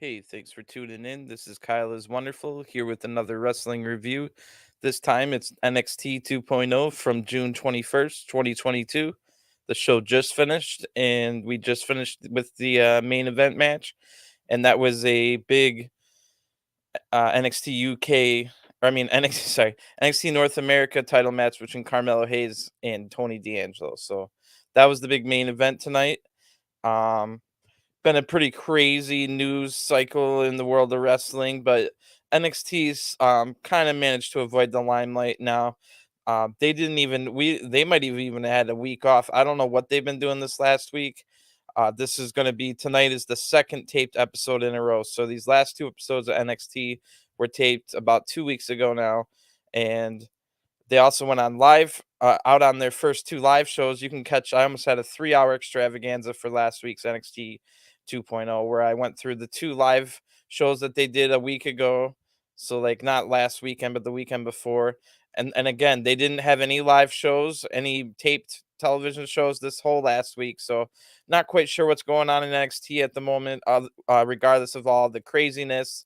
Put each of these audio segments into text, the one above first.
Hey, thanks for tuning in. This is Kyle is Wonderful here with another wrestling review. This time it's NXT 2.0 from June 21st, 2022. The show just finished, and we just finished with the main event match, and that was a big NXT UK, or I mean NXT, sorry, NXT North America title match between Carmelo Hayes and Tony D'Angelo. So that was the big main event tonight. Um, Been a pretty crazy news cycle in the world of wrestling, but NXT's kind of managed to avoid the limelight now. They didn't even they might have even had a week off. I don't know what they've been doing this last week. This is going to be tonight is the second taped episode in a row. So these last two episodes of NXT were taped about 2 weeks ago now, and they also went on live out on their first two live shows. You can catch. I almost had a 3 hour extravaganza for last week's NXT 2.0, where I went through the two live shows that they did a week ago. So like not last weekend, but the weekend before. And again, they didn't have any live shows, any taped television shows this whole last week. So not quite sure what's going on in NXT at the moment, regardless of all the craziness,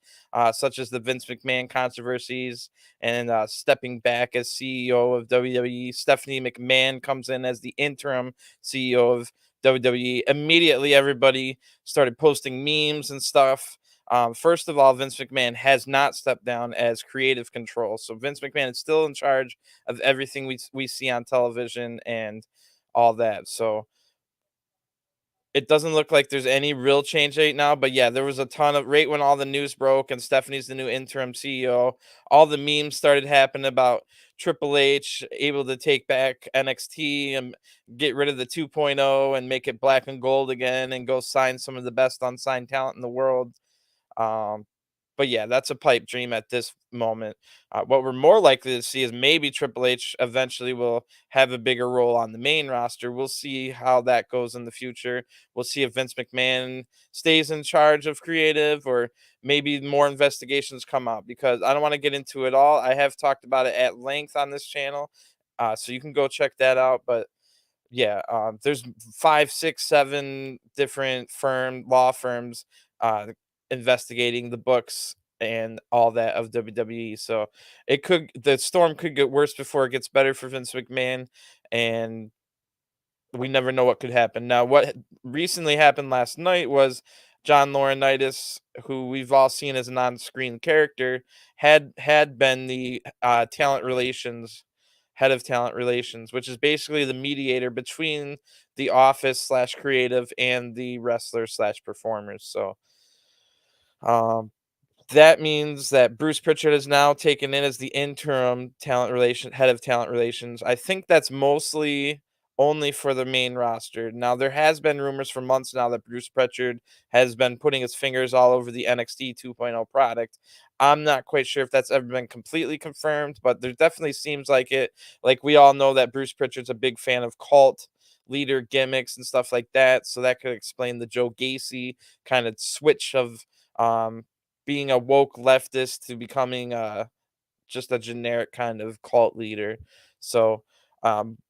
such as the Vince McMahon controversies and stepping back as CEO of WWE. Stephanie McMahon comes in as the interim CEO of WWE. Immediately, everybody started posting memes and stuff. First of all, Vince McMahon has not stepped down as creative control. So Vince McMahon is still in charge of everything we see on television and all that. So it doesn't look like there's any real change right now, but yeah, there was a ton of right when all the news broke and Stephanie's the new interim CEO, all the memes started happening about Triple H able to take back NXT and get rid of the 2.0 and make it black and gold again and go sign some of the best unsigned talent in the world. Um, but yeah, that's a pipe dream at this moment. What we're more likely to see is maybe Triple H eventually will have a bigger role on the main roster. We'll see how that goes in the future. We'll see if Vince McMahon stays in charge of creative or maybe more investigations come out because I don't want to get into it all. I have talked about it at length on this channel. So you can go check that out. But yeah, there's five, six, seven different law firms uh, investigating the books and all that of WWE. So the storm could get worse before it gets better for Vince McMahon, and we never know what could happen. Now, what recently happened last night was John Laurinaitis, who we've all seen as an on-screen character, had been the talent relations head of talent relations, which is basically the mediator between the office slash creative and the wrestlers slash performers. So um, that means that Bruce Pritchard is now taken in as the interim head of talent relations. I think that's mostly only for the main roster. Now there has been rumors for months now that Bruce Pritchard has been putting his fingers all over the NXT 2.0 product. I'm not quite sure if that's ever been completely confirmed, but there definitely seems like it. Like we all know that Bruce Pritchard's a big fan of cult leader gimmicks and stuff like that, so that could explain the Joe Gacy kind of switch of um being a woke leftist to becoming just a generic kind of cult leader. So,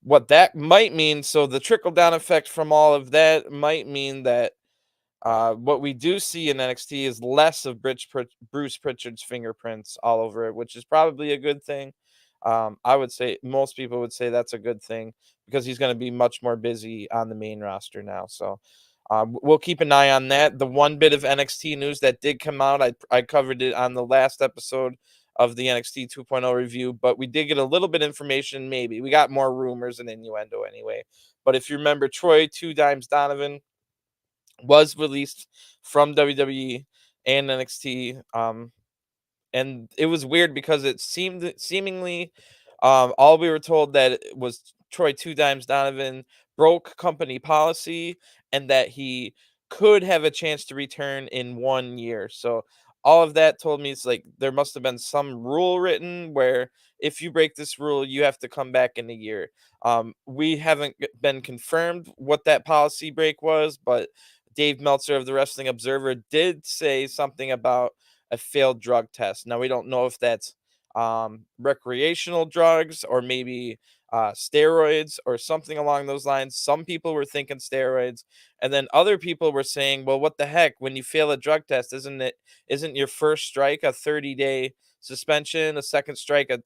what that might mean, so the trickle down effect from all of that might mean that what we do see in NXT is less of Bruce Pritchard's fingerprints all over it, which is probably a good thing. I would say most people would say that's a good thing because he's going to be much more busy on the main roster now. So we'll keep an eye on that. The one bit of NXT news that did come out, I covered it on the last episode of the NXT 2.0 review, but we did get a little bit of information. Maybe we got more rumors and innuendo anyway. But if you remember, Troy Two Dimes Donovan was released from WWE and NXT. And it was weird because it seemingly all we were told that it was Troy Two Dimes Donovan broke company policy and that he could have a chance to return in 1 year. So all of that told me it's like there must have been some rule written where if you break this rule, you have to come back in a year. We haven't been confirmed what that policy break was, but Dave Meltzer of the Wrestling Observer did say something about a failed drug test. Now we don't know if that's recreational drugs or maybe steroids or something along those lines. Some people were thinking steroids, and then other people were saying, "Well, what the heck? When you fail a drug test, isn't your first strike a 30-day suspension, a second strike a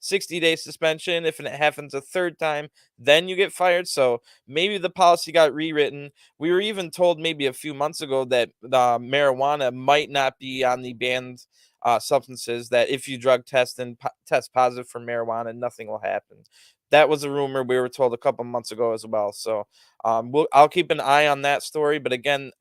60-day suspension? If it happens a third time, then you get fired." So maybe the policy got rewritten. We were even told maybe a few months ago that marijuana might not be on the banned substances. That if you drug test and test positive for marijuana, nothing will happen. That was a rumor we were told a couple months ago as well. So I'll keep an eye on that story. But again,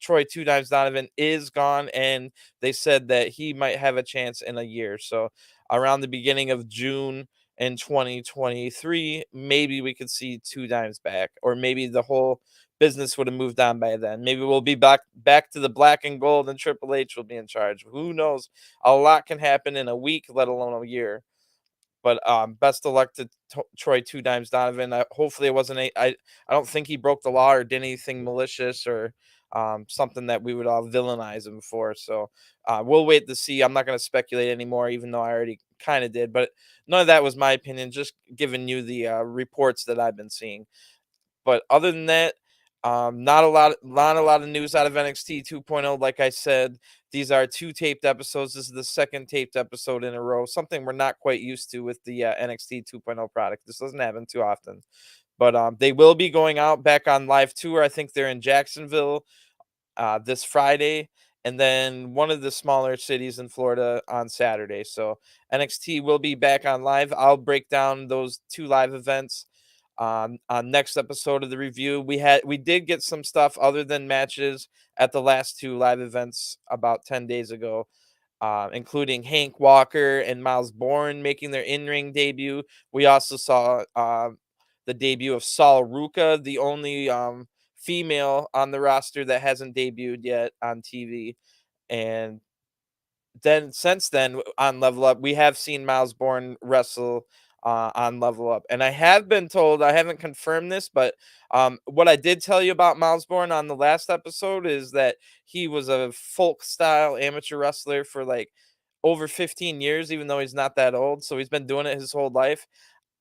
Troy Two Dimes Donovan is gone, and they said that he might have a chance in a year. So around the beginning of June in 2023, maybe we could see Two Dimes back, or maybe the whole business would have moved on by then. Maybe we'll be back to the black and gold, and Triple H will be in charge. Who knows? A lot can happen in a week, let alone a year. But best of luck to Troy Two Dimes Donovan. Hopefully, it wasn't I don't think he broke the law or did anything malicious or something that we would all villainize him for. So we'll wait to see. I'm not going to speculate anymore, even though I already kind of did. But none of that was my opinion. Just giving you the reports that I've been seeing. But other than that, not a lot of news out of NXT 2.0. Like I said, these are two taped episodes. This is the second taped episode in a row. Something we're not quite used to with the NXT 2.0 product. This doesn't happen too often. But they will be going out back on live tour. I think they're in Jacksonville this Friday, and then one of the smaller cities in Florida on Saturday. So NXT will be back on live. I'll break down those two live events on next episode of the review. We did get some stuff other than matches at the last two live events about 10 days ago, including Hank Walker and Miles Bourne making their in-ring debut. We also saw the debut of Sol Ruka, the only female on the roster that hasn't debuted yet on TV. And then since then on Level Up, we have seen Miles Bourne wrestle on Level Up, and I have been told, I haven't confirmed this, but what I did tell you about Miles Bourne on the last episode is that he was a folk style amateur wrestler for like over 15 years, even though he's not that old. So he's been doing it his whole life.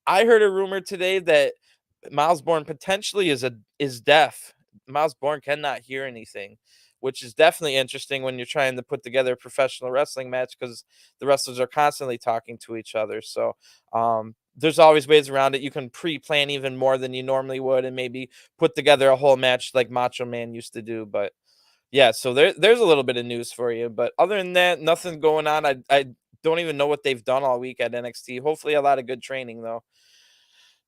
I heard a rumor today that Miles Bourne potentially is deaf. Miles Bourne cannot hear anything, which is definitely interesting when you're trying to put together a professional wrestling match because the wrestlers are constantly talking to each other. So there's always ways around it. You can pre-plan even more than you normally would, and maybe put together a whole match like Macho Man used to do. But yeah, so there's a little bit of news for you. But other than that, nothing going on. I don't even know what they've done all week at NXT. Hopefully, a lot of good training though.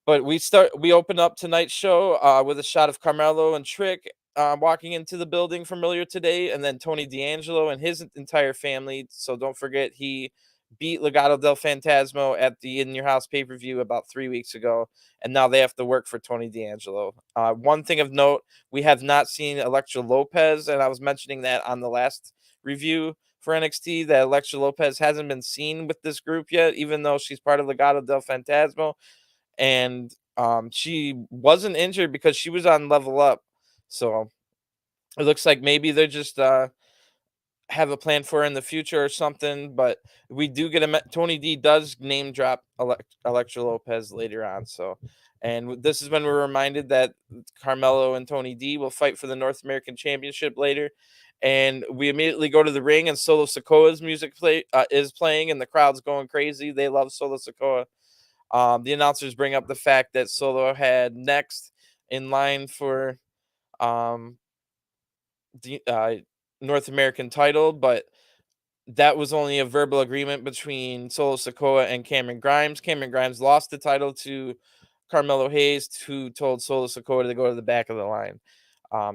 But we open up tonight's show with a shot of Carmelo and Trick walking into the building from earlier today, and then Tony D'Angelo and his entire family. So don't forget, he beat Legado del Fantasma at the In Your House pay-per-view about 3 weeks ago, and now they have to work for Tony D'Angelo. One thing of note, we have not seen Elektra Lopez, and I was mentioning that on the last review for NXT, that Elektra Lopez hasn't been seen with this group yet, even though she's part of Legado del Fantasma. And she wasn't injured because she was on Level Up. So it looks like maybe they're just have a plan for her in the future or something. But we do get Tony D does name drop Elektra Lopez later on. So, and this is when we're reminded that Carmelo and Tony D will fight for the North American Championship later. And we immediately go to the ring, and Solo Sikoa's music is playing, and the crowd's going crazy. They love Solo Sikoa. The announcers bring up the fact that Solo had next in line for um, the North American title, but that was only a verbal agreement between Solo Sikoa and Cameron Grimes. Cameron Grimes lost the title to Carmelo Hayes, who told Solo Sikoa to go to the back of the line.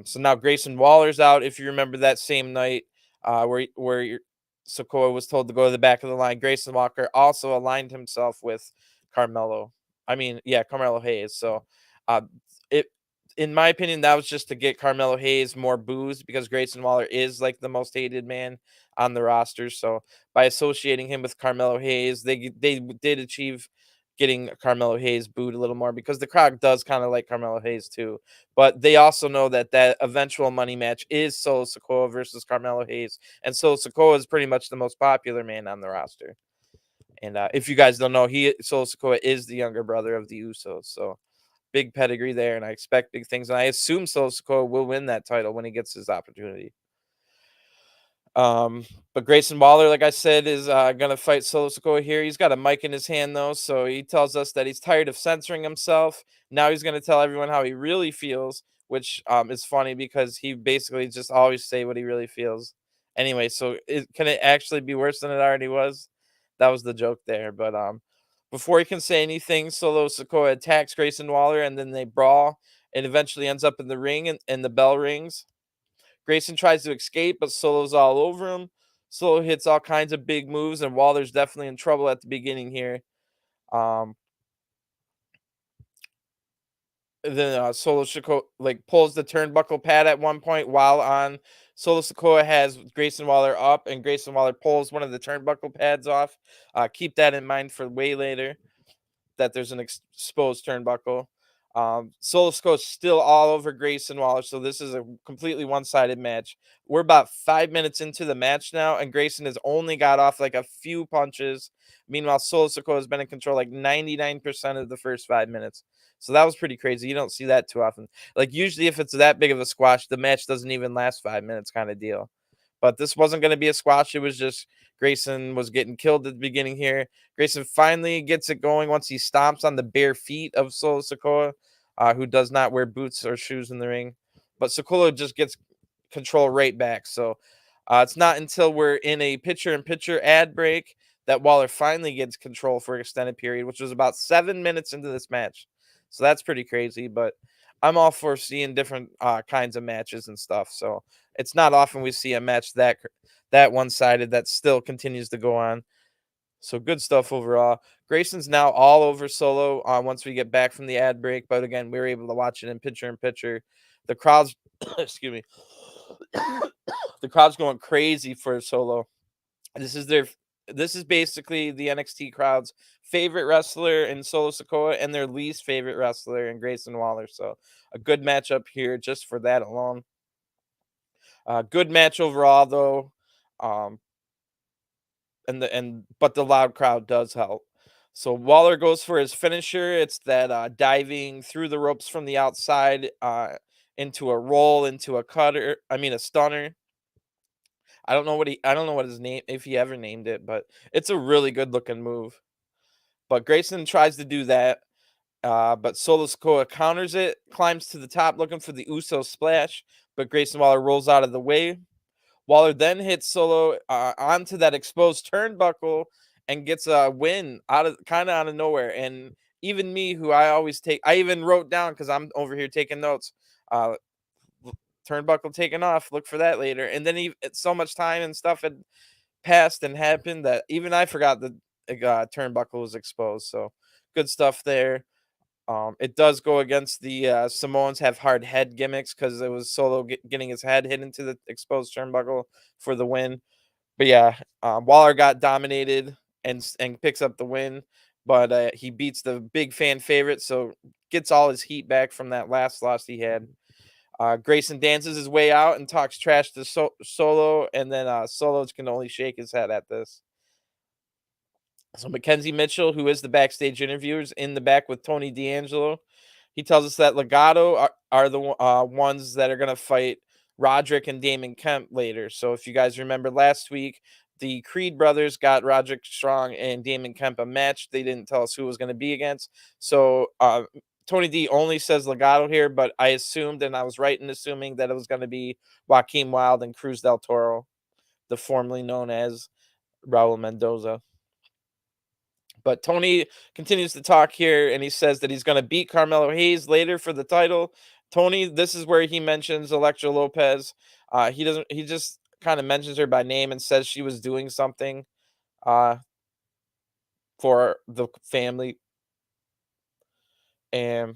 So now Grayson Waller's out. If you remember that same night where Sikoa was told to go to the back of the line, Grayson Walker also aligned himself with Carmelo. Carmelo Hayes. So it in my opinion, that was just to get Carmelo Hayes more booze because Grayson Waller is like the most hated man on the roster. So by associating him with Carmelo Hayes, they did achieve getting Carmelo Hayes booed a little more because the crowd does kind of like Carmelo Hayes too. But they also know that eventual money match is Solo Sikoa versus Carmelo Hayes, and Solo Sikoa is pretty much the most popular man on the roster. And if you guys don't know, Solo Sikoa is the younger brother of the Usos, so big pedigree there, and I expect big things. And I assume Solo Sikoa will win that title when he gets his opportunity. But Grayson Waller, like I said, is gonna fight Solo Sikoa here. He's got a mic in his hand though, so he tells us that he's tired of censoring himself. Now he's gonna tell everyone how he really feels, which is funny because he basically just always say what he really feels. Anyway, so can it actually be worse than it already was? That was the joke there. But before he can say anything, Solo Sikoa attacks Grayson Waller, and then they brawl, and eventually ends up in the ring, and the bell rings. Grayson tries to escape, but Solo's all over him. Solo hits all kinds of big moves, and Waller's definitely in trouble at the beginning here. Um, then Solo Sikoa pulls the turnbuckle pad at one point while on. Solo Sikoa has Grayson Waller up, and Grayson Waller pulls one of the turnbuckle pads off. Keep that in mind for way later, that there's an exposed turnbuckle. Solo Sikoa is still all over Grayson Waller, so this is a completely one-sided match. We're about 5 minutes into the match now, and Grayson has only got off like a few punches. Meanwhile, Solo Sikoa has been in control like 99% of the first 5 minutes. So that was pretty crazy. You don't see that too often. Like usually if it's that big of a squash, the match doesn't even last 5 minutes kind of deal. But this wasn't going to be a squash. It was just Grayson was getting killed at the beginning here. Grayson finally gets it going once he stomps on the bare feet of Solo Sikoa, who does not wear boots or shoes in the ring. But Sikoa just gets control right back. So it's not until we're in a picture-in-picture ad break that Waller finally gets control for an extended period, which was about 7 minutes into this match. So that's pretty crazy, but I'm all for seeing different kinds of matches and stuff. So it's not often we see a match that one-sided that still continues to go on. So good stuff overall. Grayson's now all over Solo once we get back from the ad break, but again, we were able to watch it in picture-in-picture. The crowd's excuse me. The crowd's going crazy for Solo. This is basically the NXT crowd's favorite wrestler in Solo Sikoa and their least favorite wrestler in Grayson Waller. So a good matchup here just for that alone. Good match overall though. Um, but the loud crowd does help. So Waller goes for his finisher. It's that diving through the ropes from the outside into a roll, into a stunner. I don't know what his name, if he ever named it, but it's a really good looking move. But Grayson tries to do that. But Solo Sikoa counters it, climbs to the top looking for the Uso splash, but Grayson Waller rolls out of the way. Waller then hits Solo onto that exposed turnbuckle and gets a win out of nowhere. And even me, who I even wrote down because I'm over here taking notes. Turnbuckle taken off. Look for that later. And then so much time and stuff had passed and happened that even I forgot the turnbuckle was exposed. So good stuff there. It does go against the Samoans have hard head gimmicks because it was Solo getting his head hit into the exposed turnbuckle for the win. But yeah, Waller got dominated and picks up the win, but he beats the big fan favorite, so gets all his heat back from that last loss he had. Grayson dances his way out and talks trash to Solo, and then Solo can only shake his head at this. So Mackenzie Mitchell, who is the backstage interviewer, is in the back with Tony D'Angelo. He tells us that Legato are the ones that are going to fight Roderick and Damon Kemp later. So if you guys remember last week, the Creed brothers got Roderick Strong and Damon Kemp a match. They didn't tell us who it was going to be against. So Tony D only says Legato here, but I assumed, and I was right in assuming, that it was going to be Joaquin Wilde and Cruz del Toro, the formerly known as Raul Mendoza. But Tony continues to talk here, and he says that he's going to beat Carmelo Hayes later for the title. Tony, this is where he mentions Elektra Lopez. He just kind of mentions her by name and says she was doing something for the family. And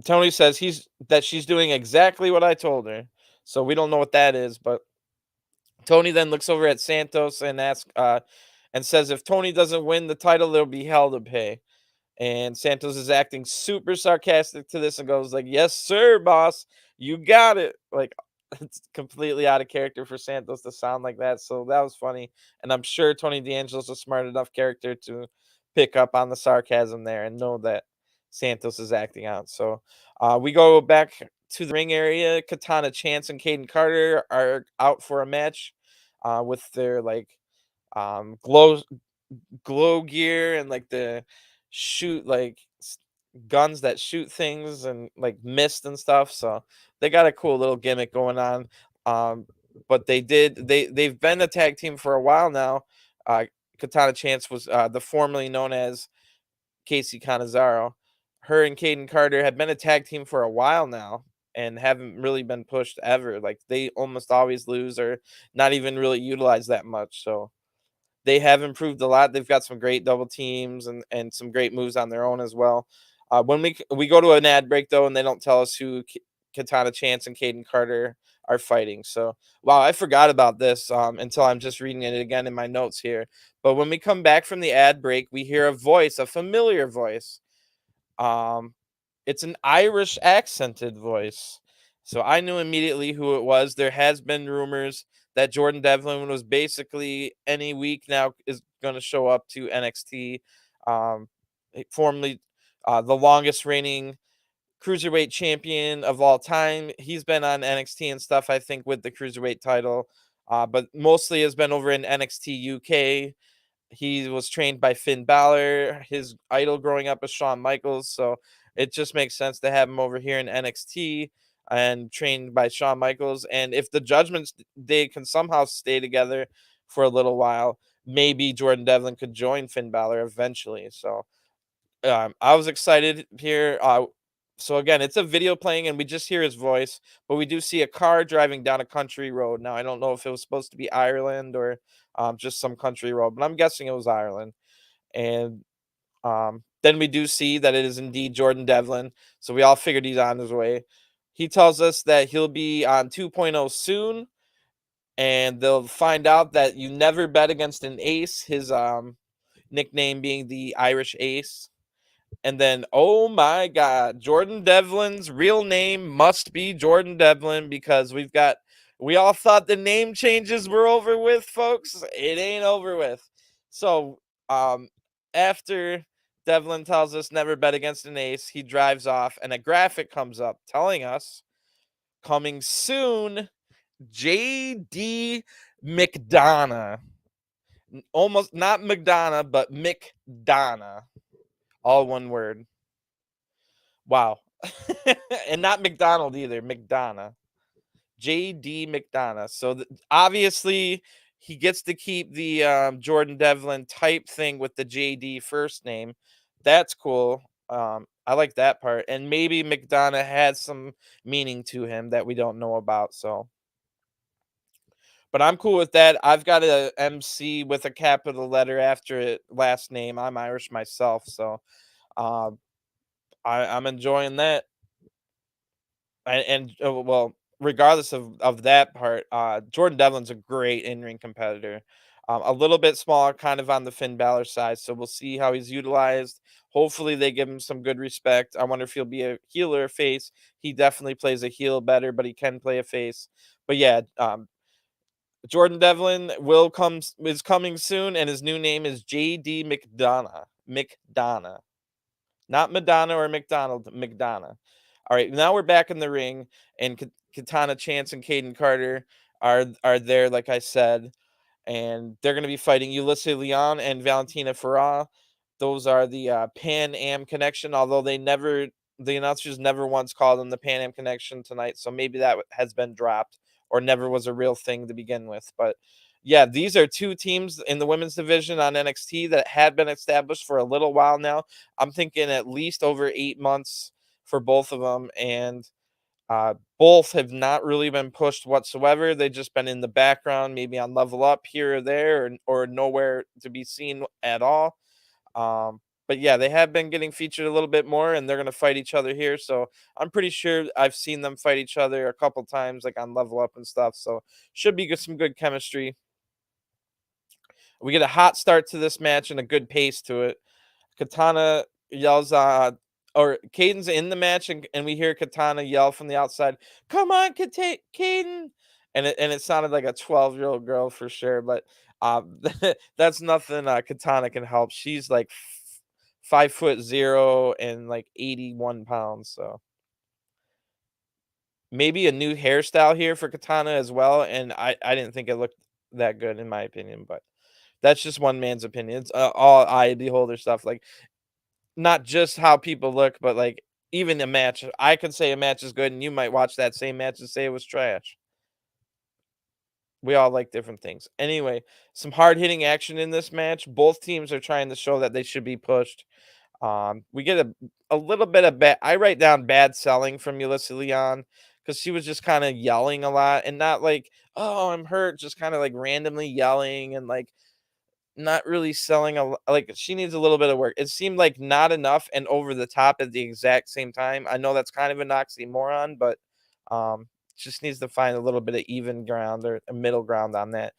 Tony says she's doing exactly what I told her. So we don't know what that is, but Tony then looks over at Santos and asks and says if Tony doesn't win the title, there'll be hell to pay. And Santos is acting super sarcastic to this and goes like, "Yes, sir, boss. You got it." Like it's completely out of character for Santos to sound like that. So that was funny. And I'm sure Tony D'Angelo's a smart enough character to pick up on the sarcasm there and know that Santos is acting out. So we go back to the ring area. Katana Chance and Caden Carter are out for a match with their like glow gear and like the shoot like guns that shoot things and like mist and stuff. So they got a cool little gimmick going on. Um, but they've been a tag team for a while now. Katana Chance was the formerly known as Casey Canizaro. Her and Caden Carter have been a tag team for a while now and haven't really been pushed ever. Like they almost always lose or not even really utilized that much. So they have improved a lot. They've got some great double teams and some great moves on their own as well. When we go to an ad break though, and they don't tell us who Katana Chance and Caden Carter are fighting. So wow, I forgot about this until I'm just reading it again in my notes here. But when we come back from the ad break, we hear a voice, a familiar voice. Um, it's an Irish accented voice. So I knew immediately who it was. There has been rumors that Jordan Devlin was basically any week now is going to show up to NXT. Formerly the longest reigning cruiserweight champion of all time. He's been on NXT and stuff, I think, with the cruiserweight title, but mostly has been over in NXT UK. He was trained by Finn Balor. His idol growing up was Shawn Michaels. So it just makes sense to have him over here in NXT and trained by Shawn Michaels. And if the Judgment Day can somehow stay together for a little while, maybe Jordan Devlin could join Finn Balor eventually. So I was excited here. So again, it's a video playing and we just hear his voice, but we do see a car driving down a country road. Now, I don't know if it was supposed to be Ireland or just some country road, but I'm guessing it was Ireland. And then we do see that it is indeed Jordan Devlin. So we all figured he's on his way. He tells us that he'll be on 2.0 soon, and they'll find out that you never bet against an ace, his nickname being the Irish Ace. And then, oh my God, Jordan Devlin's real name must be Jordan Devlin because we all thought the name changes were over with, folks. It ain't over with. So, after Devlin tells us never bet against an ace, he drives off and a graphic comes up telling us coming soon, JD McDonough. Almost not McDonough, but McDonough. All one word. Wow. And not McDonald either, McDonough. JD McDonough. So obviously he gets to keep the Jordan Devlin type thing with the JD first name. That's cool. I like that part. And maybe McDonough has some meaning to him that we don't know about. So, but I'm cool with that. I've got a MC with a capital letter after it last name. I'm Irish myself, so um, I'm enjoying that. Well, regardless of that part, Jordan Devlin's a great in-ring competitor. A little bit smaller, kind of on the Finn Balor side, so we'll see how he's utilized. Hopefully, they give him some good respect. I wonder if he'll be a heel or a face. He definitely plays a heel better, but he can play a face. But yeah, Jordan Devlin is coming soon, and his new name is JD McDonough. McDonough. Not Madonna or McDonald, McDonough. All right, now we're back in the ring, and Katana Chance and Caden Carter are there, like I said, and they're going to be fighting Ulysses Leon and Valentina Farah. Those are the Pan Am Connection, although the announcers never once called them the Pan Am Connection tonight, so maybe that has been dropped or never was a real thing to begin with. But yeah, these are two teams in the women's division on NXT that had been established for a little while now. I'm thinking at least over 8 months for both of them, and both have not really been pushed whatsoever. They've just been in the background, maybe on Level Up here or there, or nowhere to be seen at all. But yeah, they have been getting featured a little bit more, and they're going to fight each other here. So I'm pretty sure I've seen them fight each other a couple times, like on Level Up and stuff. So should be some good chemistry. We get a hot start to this match and a good pace to it. Katana yells or Caden's in the match, and we hear Katana yell from the outside, "Come on, Caden!" And it sounded like a 12-year-old girl for sure, but that's nothing Katana can help. She's like 5'0" and like 81 pounds, so maybe a new hairstyle here for Katana as well. And I didn't think it looked that good in my opinion, but that's just one man's opinion. It's all eye beholder stuff. Like not just how people look, but like even a match. I could say a match is good, and you might watch that same match and say it was trash. We all like different things. Anyway, some hard hitting action in this match. Both teams are trying to show that they should be pushed. We get a little bit of bad. I write down bad selling from Melissa Leon because she was just kind of yelling a lot and not like, "Oh, I'm hurt," just kind of like randomly yelling and like not really selling like, she needs a little bit of work. It seemed like not enough and over the top at the exact same time. I know that's kind of an oxymoron, but, just needs to find a little bit of even ground or a middle ground on that.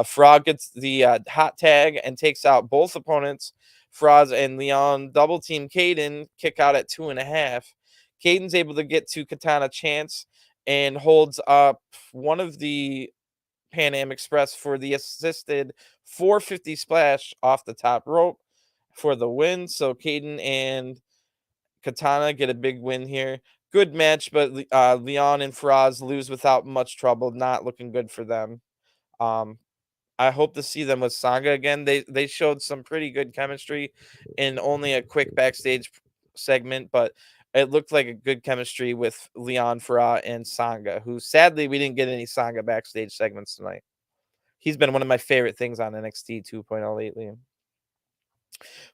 Frog gets the, hot tag and takes out both opponents. Froz and Leon double team Caden, kick out at 2.5. Caden's able to get to Katana Chance and holds up one of the Pan Am Express for the assisted 450 splash off the top rope for the win. So Caden and Katana get a big win here. Good match, but Leon and Faraz lose without much trouble. Not looking good for them. Um, I hope to see them with Sanga again. They showed some pretty good chemistry in only a quick backstage segment, but it looked like a good chemistry with Leon Farah and Sanga, who sadly we didn't get any Sanga backstage segments tonight. He's been one of my favorite things on NXT 2.0 lately.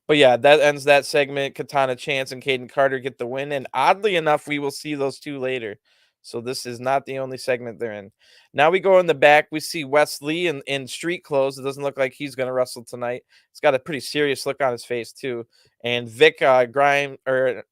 But yeah, that ends that segment. Katana Chance and Caden Carter get the win. And oddly enough, we will see those two later. So this is not the only segment they're in. Now we go in the back. We see Wes Lee in street clothes. It doesn't look like he's going to wrestle tonight. He's got a pretty serious look on his face, too. And Vic Grime, or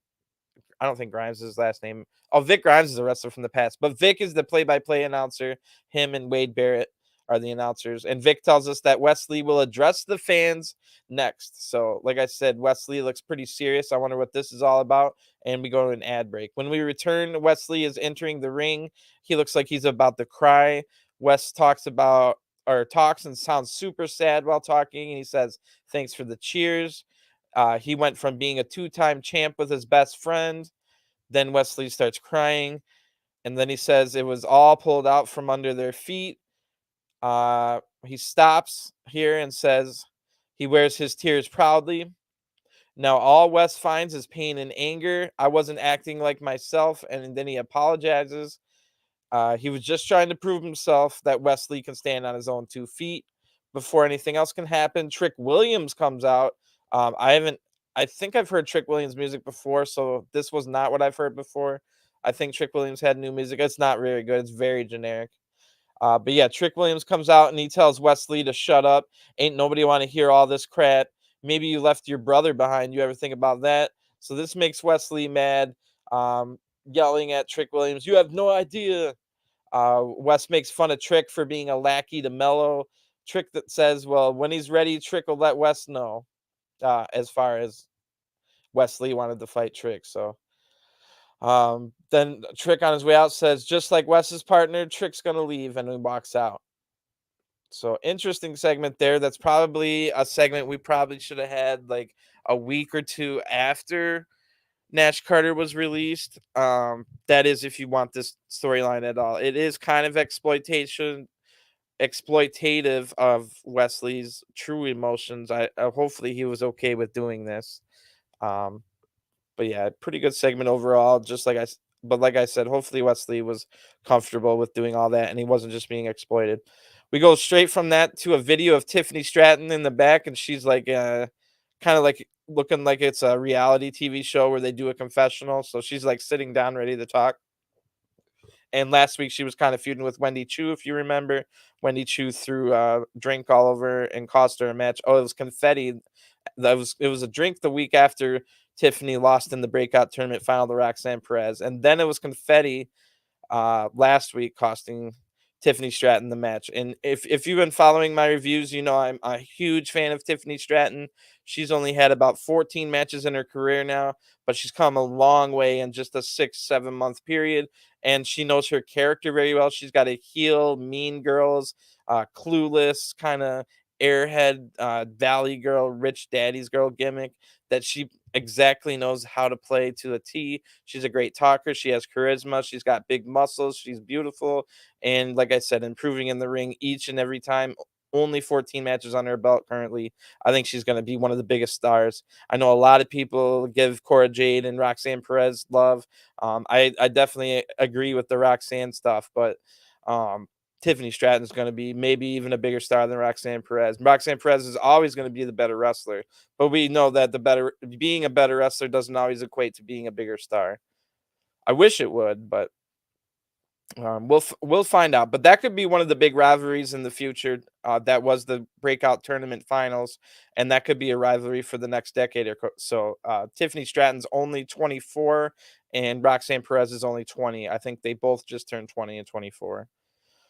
I don't think Grimes is his last name. Oh, Vic Grimes is a wrestler from the past, but Vic is the play-by-play announcer. Him and Wade Barrett are the announcers. And Vic tells us that Wesley will address the fans next. So, like I said, Wesley looks pretty serious. I wonder what this is all about. And we go to an ad break. When we return, Wesley is entering the ring. He looks like he's about to cry. Wes talks and sounds super sad while talking. And he says, "Thanks for the cheers." He went from being a two-time champ with his best friend. Then Wesley starts crying. And then he says it was all pulled out from under their feet. He stops here and says he wears his tears proudly. Now all Wes finds is pain and anger. I wasn't acting like myself. And then he apologizes. He was just trying to prove himself that Wesley can stand on his own 2 feet. Before anything else can happen, Trick Williams comes out. I think I've heard Trick Williams music before, so this was not what I've heard before. I think Trick Williams had new music. It's not very good. It's very generic. But yeah, Trick Williams comes out and he tells Wesley to shut up. Ain't nobody want to hear all this crap. Maybe you left your brother behind. You ever think about that? So this makes Wesley mad, yelling at Trick Williams. You have no idea. Wes makes fun of Trick for being a lackey to Mello. Trick that says, well, when he's ready, Trick will let Wes know. As far as Wesley wanted to fight Trick. So then Trick on his way out says, just like Wes's partner, Trick's going to leave, and he walks out. So interesting segment there. That's probably a segment we probably should have had like a week or two after Nash Carter was released. That is if you want this storyline at all. It is kind of exploitative of Wesley's true emotions. I hopefully he was okay with doing this. But yeah, pretty good segment overall. But like I said, hopefully Wesley was comfortable with doing all that and he wasn't just being exploited. We go straight from that to a video of Tiffany Stratton in the back, and she's like, kind of like looking like it's a reality TV show where they do a confessional. So she's like sitting down, ready to talk. And last week she was kind of feuding with Wendy Chu, if you remember. Wendy Chu threw a drink all over and cost her a match. Oh, it was confetti. It was a drink the week after Tiffany lost in the breakout tournament final to Roxanne Perez, and then it was confetti last week, costing Tiffany Stratton the match. And if you've been following my reviews, you know I'm a huge fan of Tiffany Stratton. She's only had about 14 matches in her career now, but she's come a long way in just a 6-7 month period. And she knows her character very well. She's got a heel, mean girls, clueless kind of airhead, valley girl, rich daddy's girl gimmick that she exactly knows how to play to a T. She's a great talker. She has charisma. She's got big muscles. She's beautiful. And like I said, improving in the ring each and every time. Only 14 matches on her belt currently. I think she's going to be one of the biggest stars. I know a lot of people give Cora Jade and Roxanne Perez love. I definitely agree with the Roxanne stuff, but Tiffany Stratton is going to be maybe even a bigger star than Roxanne Perez. Roxanne Perez is always going to be the better wrestler, but we know that being a better wrestler doesn't always equate to being a bigger star. I wish it would, but we'll find out, but that could be one of the big rivalries in the future. That was the breakout tournament finals, and that could be a rivalry for the next decade or so. Tiffany Stratton's only 24, and Roxanne Perez is only 20. I think they both just turned 20 and 24.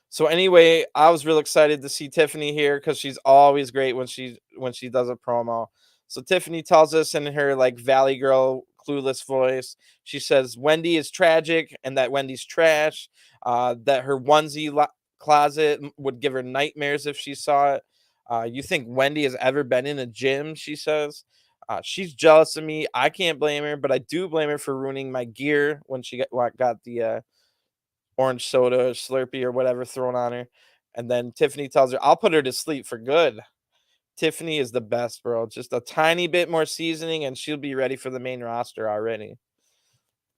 So anyway, I was real excited to see Tiffany here because she's always great when she does a promo. So Tiffany tells us in her like Valley Girl clueless voice, she says Wendy is tragic and that Wendy's trash. That her onesie closet would give her nightmares if she saw it. You think Wendy has ever been in a gym? She says. She's jealous of me. I can't blame her, but I do blame her for ruining my gear when she got the orange soda or Slurpee or whatever thrown on her. And then Tiffany tells her, I'll put her to sleep for good. Tiffany is the best, bro. Just a tiny bit more seasoning and she'll be ready for the main roster already.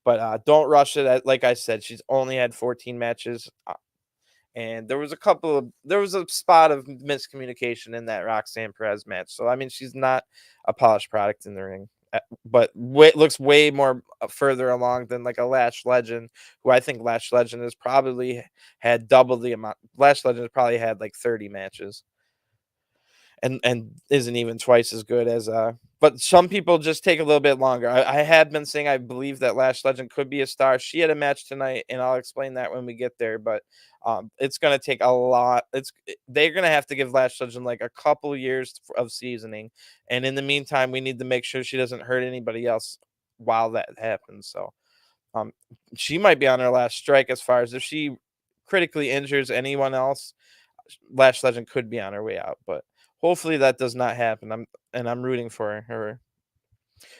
But don't rush it. Like I said, she's only had 14 matches. And there was a spot of miscommunication in that Roxanne Perez match. So I mean, she's not a polished product in the ring, but looks way more further along than like a Lash Legend, who I think Lash Legend has probably had double the amount. Lash Legend has probably had like 30 matches and isn't even twice as good as but some people just take a little bit longer. I have been saying I believe that Lash Legend could be a star. She had a match tonight, and I'll explain that when we get there. But it's gonna take a lot. They're gonna have to give Lash Legend like a couple years of seasoning, and in the meantime, we need to make sure she doesn't hurt anybody else while that happens. So um, she might be on her last strike as far as if she critically injures anyone else, Lash Legend could be on her way out, but hopefully that does not happen. I'm rooting for her.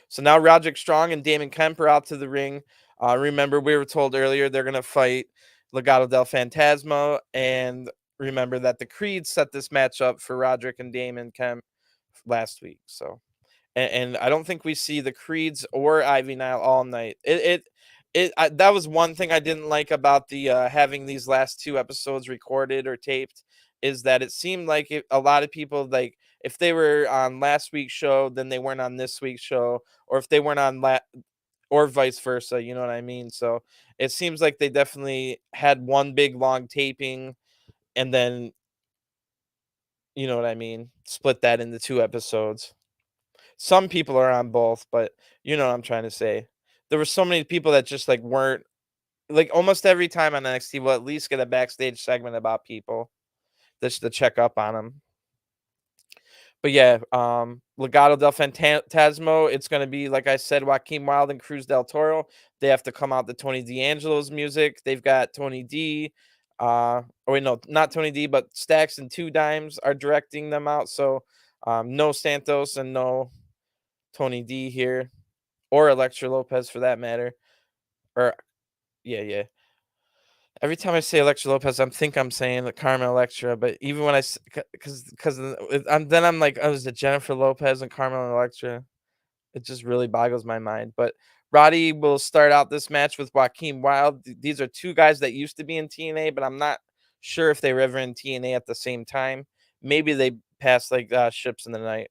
So now Roderick Strong and Damon Kemp are out to the ring. Remember, we were told earlier they're gonna fight Legado del Fantasma, and remember that the Creed set this match up for Roderick and Damon Kemp last week. So and I don't think we see the Creeds or Ivy Nile all night. That was one thing I didn't like about the having these last two episodes recorded or taped, is that it seemed like a lot of people, like if they were on last week's show, then they weren't on this week's show, or if they weren't on or vice versa. You know what I mean? So it seems like they definitely had one big long taping, and then you know what I mean, split that into two episodes. Some people are on both, but you know what I'm trying to say. There were so many people that just like weren't like almost every time on NXT will at least get a backstage segment about people just to check up on them. But yeah, Legado del Fantasmo, it's gonna be like I said, Joaquin Wild and Cruz del Toro. They have to come out to Tony D'Angelo's music. They've got Tony D. Oh wait, no, not Tony D, but Stacks and Two Dimes are directing them out. So no Santos and no Tony D here, or Electra Lopez for that matter. Or yeah, yeah. Every time I say Electra Lopez, I'm saying the Carmen Electra, but even when because I'm like, oh, is it Jennifer Lopez and Carmen Electra? It just really boggles my mind. But Roddy will start out this match with Joaquin Wild. These are two guys that used to be in TNA, but I'm not sure if they were ever in TNA at the same time. Maybe they passed like ships in the night.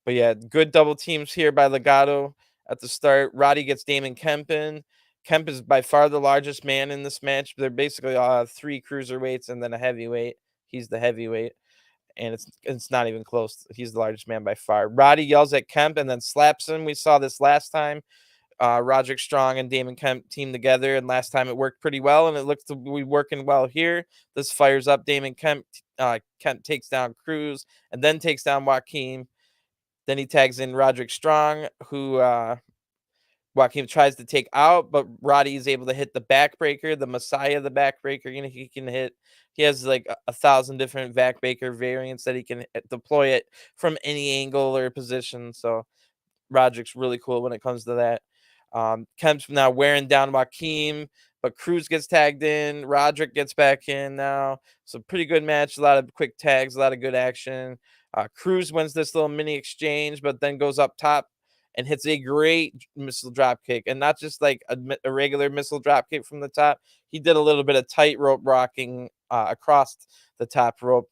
But yeah, good double teams here by Legado at the start. Roddy gets Damon Kemp in. Kemp is by far the largest man in this match. They're basically three cruiserweights and then a heavyweight. He's the heavyweight, and it's not even close. He's the largest man by far. Roddy yells at Kemp and then slaps him. We saw this last time. Roderick Strong and Damon Kemp team together, and last time it worked pretty well, and it looks to be working well here. This fires up Damon Kemp. Kemp takes down Cruz and then takes down Joaquin. Then he tags in Roderick Strong, who Joaquin tries to take out, but Roddy is able to hit the backbreaker, the Messiah, the backbreaker. He can hit. He has like 1,000 different backbreaker variants that he can deploy it from any angle or position. So Roderick's really cool when it comes to that. Kemp's now wearing down Joaquin, but Cruz gets tagged in. Roderick gets back in now. So pretty good match. A lot of quick tags, a lot of good action. Cruz wins this little mini exchange, but then goes up top and hits a great missile drop kick. And not just like a regular missile drop kick from the top. He did a little bit of tightrope rocking across the top rope.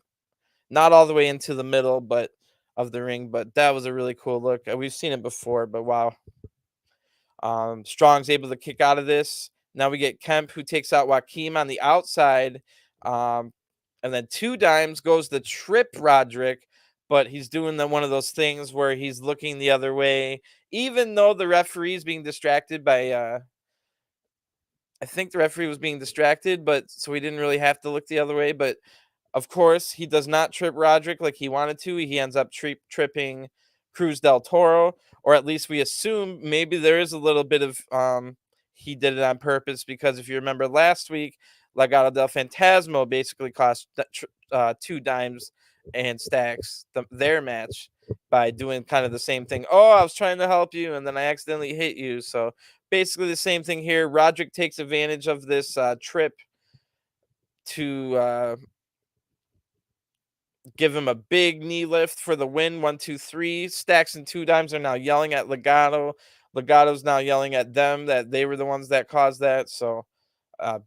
Not all the way into the middle, but of the ring, but that was a really cool look. We've seen it before, but wow. Strong's able to kick out of this. Now we get Kemp, who takes out Joaquin on the outside. And then Two Dimes goes to trip Roderick, but he's doing one of those things where he's looking the other way, even though the referee is being distracted by I think the referee was being distracted, but so he didn't really have to look the other way. But of course, he does not trip Roderick like he wanted to. He ends up tripping Cruz del Toro, or at least we assume maybe there is a little bit of he did it on purpose, because if you remember last week, Legado del Fantasma basically cost Two Dimes and Stacks their match by doing kind of the same thing. Oh, I was trying to help you, and then I accidentally hit you. So basically the same thing here. Roderick takes advantage of this trip to give him a big knee lift for the win. 1, 2, 3. Stacks and Two Dimes are now yelling at Legado. Legato's now yelling at them that they were the ones that caused that. So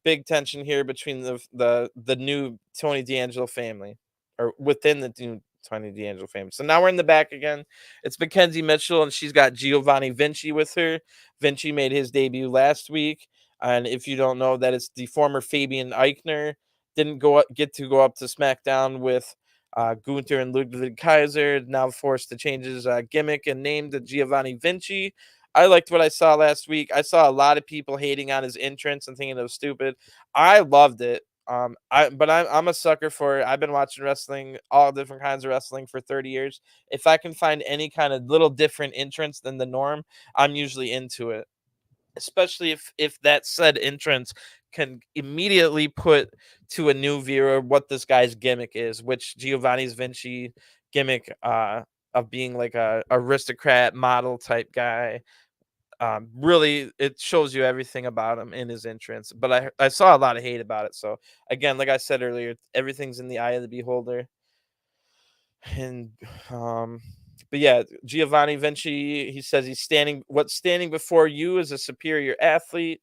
big tension here between the new Tony D'Angelo family, or within the new Tony D'Angelo family. So now we're in the back again. It's Mackenzie Mitchell, and she's got Giovanni Vinci with her. Vinci made his debut last week, and if you don't know, that it's the former Fabian Eichner. Didn't get to go up to SmackDown with Gunther and Ludwig Kaiser, now forced to change his gimmick and name to Giovanni Vinci. I liked what I saw last week. I saw a lot of people hating on his entrance and thinking it was stupid. I loved it. I'm a sucker for it. I've been watching wrestling, all different kinds of wrestling for 30 years. If I can find any kind of little different entrance than the norm, I'm usually into it. Especially if that said entrance can immediately put to a new viewer what this guy's gimmick is, which Giovanni's Vinci gimmick of being like a aristocrat model type guy. Really, it shows you everything about him in his entrance. But I saw a lot of hate about it. So again, like I said earlier, everything's in the eye of the beholder. And but yeah, Giovanni Vinci, he says what's standing before you is a superior athlete.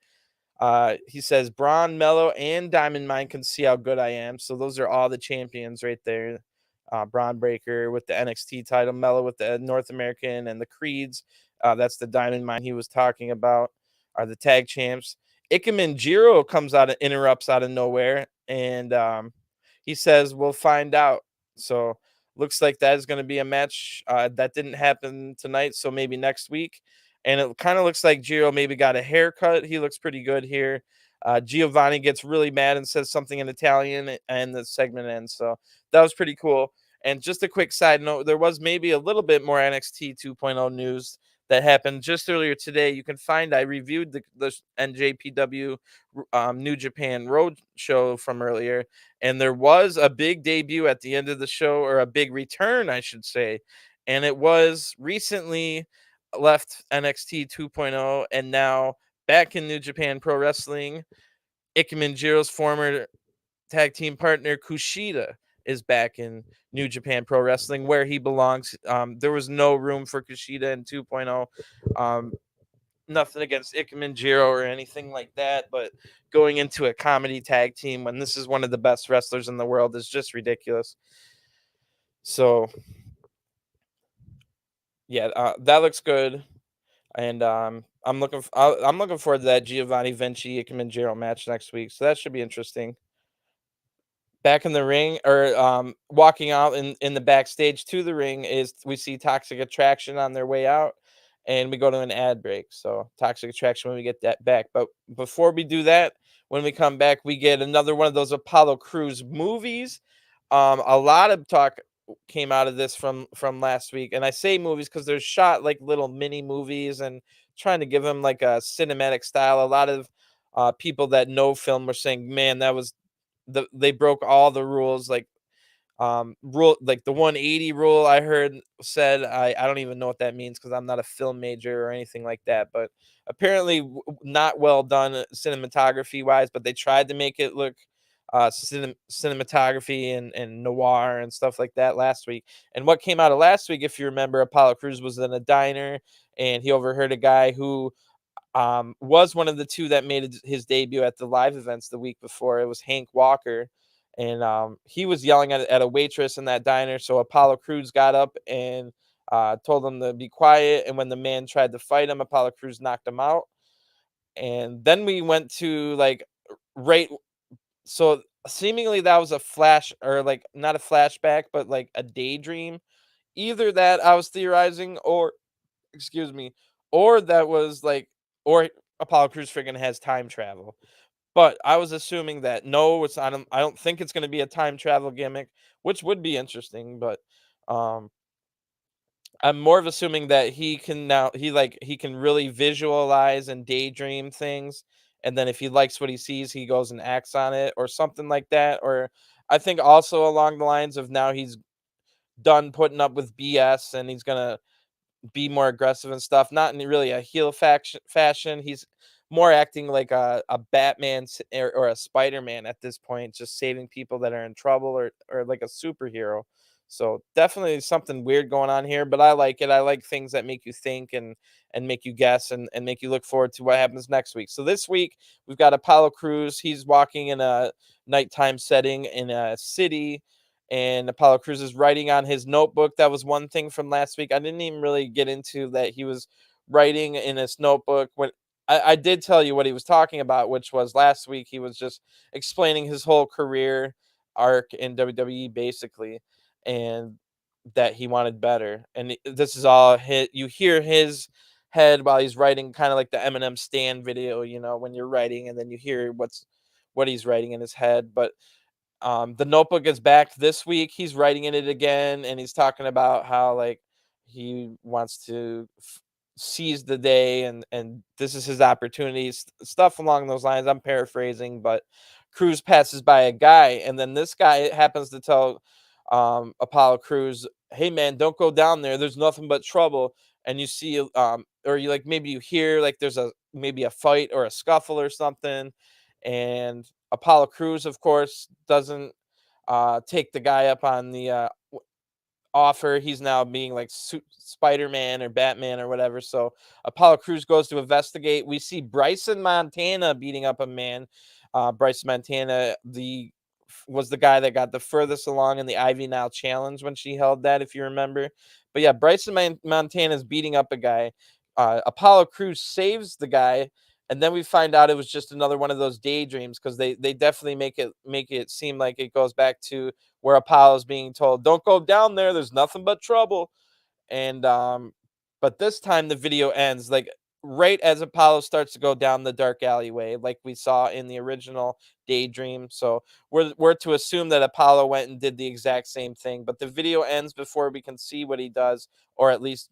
He says Braun, Mello, and Diamond Mine can see how good I am. So those are all the champions right there. Braun Breaker with the NXT title, Mello with the North American, and the Creeds. That's the Diamond Mine he was talking about, are the tag champs. Ikemen Jiro comes out and interrupts out of nowhere, and he says, "We'll find out." So looks like that is going to be a match that didn't happen tonight, so maybe next week. And it kind of looks like Jiro maybe got a haircut. He looks pretty good here. Giovanni gets really mad and says something in Italian, and the segment ends. So that was pretty cool. And just a quick side note, there was maybe a little bit more NXT 2.0 news that happened just earlier today. You can find, I reviewed the NJPW New Japan Road show from earlier, and there was a big debut at the end of the show, or a big return, I should say. And it was recently left NXT 2.0 and now back in New Japan Pro Wrestling. Ikemen Jiro's former tag team partner Kushida is back in New Japan Pro Wrestling, where he belongs. There was no room for Kushida in 2.0. Nothing against Ikemen Jiro or anything like that, but going into a comedy tag team when this is one of the best wrestlers in the world is just ridiculous. So yeah, that looks good. And I'm looking forward to that Giovanni Vinci Ikemen Jiro match next week. So that should be interesting. Back in the ring, or walking out in the backstage to the ring, is we see Toxic Attraction on their way out, and we go to an ad break. So Toxic Attraction when we get that back. But before we do that, when we come back, we get another one of those Apollo Crews movies. A lot of talk came out of this from last week, and I say movies because they're shot like little mini movies and trying to give them like a cinematic style. A lot of people that know film were saying, "Man, that was they broke all the rules." Like rule like the 180 rule I heard said. I don't even know what that means because I'm not a film major or anything like that, but apparently not well done cinematography wise, but they tried to make it look cinematography and noir and stuff like that last week. And what came out of last week, if you remember, Apollo Crews was in a diner and he overheard a guy who was one of the two that made his debut at the live events the week before. It was Hank Walker, and he was yelling at a waitress in that diner. So Apollo Crews got up and told him to be quiet. And when the man tried to fight him, Apollo Crews knocked him out. And then we went to like right. So seemingly that was a flash or like not a flashback, but like a daydream. Either that I was theorizing, or excuse me, or that was like, or Apollo Crews friggin' has time travel. But I was assuming that no, it's not. I don't think it's going to be a time travel gimmick, which would be interesting. But um, I'm more of assuming that he can really visualize and daydream things, and then if he likes what he sees, he goes and acts on it, or something like that. Or I think also along the lines of now he's done putting up with BS and he's gonna be more aggressive and stuff. Not in really a heel fashion. He's more acting like a Batman or a Spider-Man at this point, just saving people that are in trouble, or like a superhero. So definitely something weird going on here, but I like it. I like things that make you think and make you guess and make you look forward to what happens next week. So this week we've got Apollo Crews. He's walking in a nighttime setting in a city, and Apollo Crews is writing on his notebook. That was one thing from last week. I didn't even really get into that he was writing in his notebook. When I did tell you what he was talking about, which was last week he was just explaining his whole career arc in WWE basically, and that he wanted better. And this is all hit. You hear his head while he's writing, kind of like the Eminem Stan video, when you're writing and then you hear what he's writing in his head. But the Notebook is back this week. He's writing in it again, and he's talking about how like he wants to seize the day, and this is his opportunity, stuff along those lines. I'm paraphrasing, but Cruz passes by a guy, and then this guy happens to tell Apollo Crews, "Hey man, don't go down there. There's nothing but trouble." And you see, or you like maybe you hear like there's maybe a fight or a scuffle or something, and Apollo Crews, of course, doesn't take the guy up on the offer. He's now being like Spider-Man or Batman or whatever. So Apollo Crews goes to investigate. We see Bryson Montana beating up a man. Bryson Montana was the guy that got the furthest along in the Ivy Now challenge when she held that, if you remember. But yeah, Bryson Montana is beating up a guy. Apollo Crews saves the guy, and then we find out it was just another one of those daydreams, because they definitely make it seem like it goes back to where Apollo's being told, "Don't go down there. There's nothing but trouble." And but this time the video ends like right as Apollo starts to go down the dark alleyway, like we saw in the original Daydream. So we're to assume that Apollo went and did the exact same thing, but the video ends before we can see what he does, or at least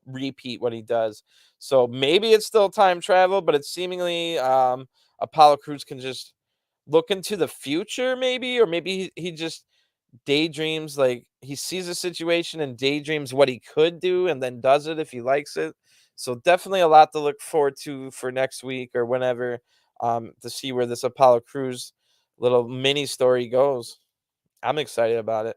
repeat what he does. So maybe it's still time travel, but it's seemingly Apollo Crews can just look into the future, maybe, or maybe he just daydreams, like he sees a situation and daydreams what he could do and then does it if he likes it. So definitely a lot to look forward to for next week or whenever, to see where this Apollo Crews little mini story goes. I'm excited about it.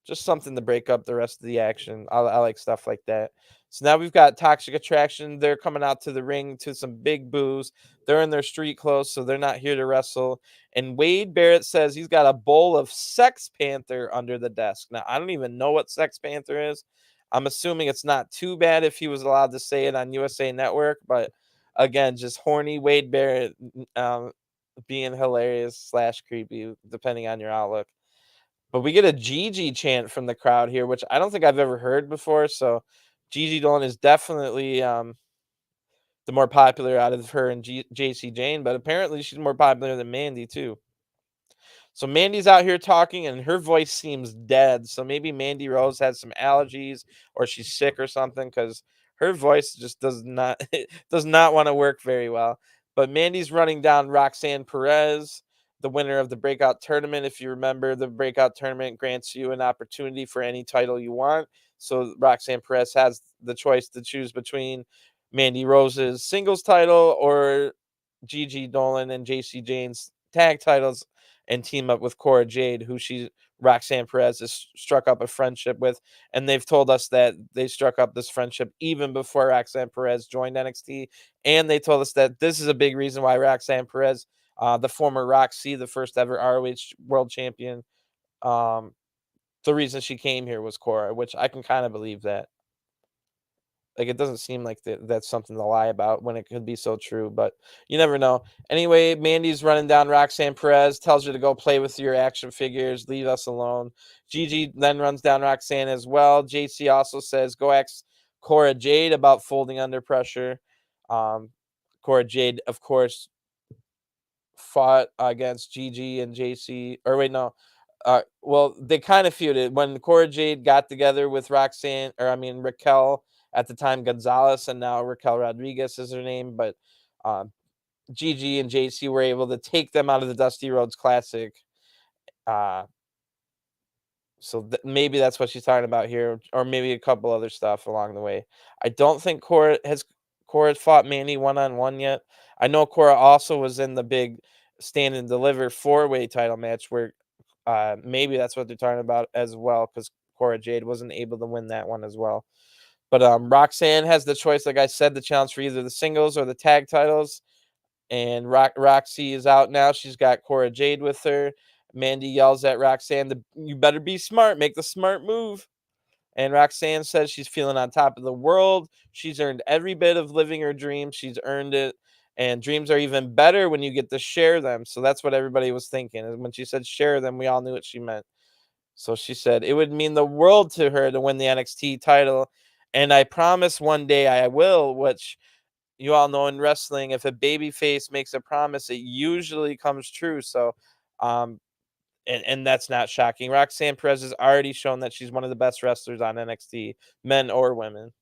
Just something to break up the rest of the action. I like stuff like that. So now we've got Toxic Attraction. They're coming out to the ring to some big boos. They're in their street clothes, so they're not here to wrestle. And Wade Barrett says he's got a bowl of Sex Panther under the desk. Now, I don't even know what Sex Panther is. I'm assuming it's not too bad if he was allowed to say it on USA Network. But again, just horny Wade Barrett, being hilarious slash creepy, depending on your outlook. But we get a Gigi chant from the crowd here, which I don't think I've ever heard before. So Gigi Dolan is definitely the more popular out of her and JC Jane, but apparently she's more popular than Mandy too. So Mandy's out here talking and her voice seems dead. So maybe Mandy Rose has some allergies or she's sick or something, because her voice just does not does not want to work very well. But Mandy's running down Roxanne Perez, the winner of the breakout tournament. If you remember, the breakout tournament grants you an opportunity for any title you want. So Roxanne Perez has the choice to choose between Mandy Rose's singles title or Gigi Dolan and JC Jane's tag titles, and team up with Cora Jade, who Roxanne Perez has struck up a friendship with. And they've told us that they struck up this friendship even before Roxanne Perez joined NXT. And they told us that this is a big reason why Roxanne Perez, the former Roxy, the first ever ROH world champion, um, the reason she came here was Cora, which I can kind of believe that. Like, it doesn't seem like that's something to lie about when it could be so true, but you never know. Anyway, Mandy's running down Roxanne Perez, tells her to go play with your action figures, leave us alone. Gigi then runs down Roxanne as well. JC also says, go ask Cora Jade about folding under pressure. Um, Cora Jade, of course, fought against Gigi and JC, or wait, no. Well, they kind of feuded when Cora Jade got together with Raquel at the time Gonzalez, and now Raquel Rodriguez is her name. But Gigi and JC were able to take them out of the Dusty Rhodes Classic. Uh, so maybe that's what she's talking about here, or maybe a couple other stuff along the way. I don't think Cora fought Mandy one-on-one yet. I know Cora also was in the big Stand and Deliver 4-way title match where maybe that's what they're talking about as well, because Cora Jade wasn't able to win that one as well. But Roxanne has the choice, like I said, the challenge for either the singles or the tag titles. And Roxy is out now. She's got Cora Jade with her. Mandy yells at Roxanne, "You better be smart. Make the smart move." And Roxanne says she's feeling on top of the world. She's earned every bit of living her dream. She's earned it. And dreams are even better when you get to share them. So that's what everybody was thinking. And when she said share them, we all knew what she meant. So she said it would mean the world to her to win the NXT title. And I promise one day I will, which you all know in wrestling, if a babyface makes a promise, it usually comes true. So, um, and that's not shocking. Roxanne Perez has already shown that she's one of the best wrestlers on NXT, men or women.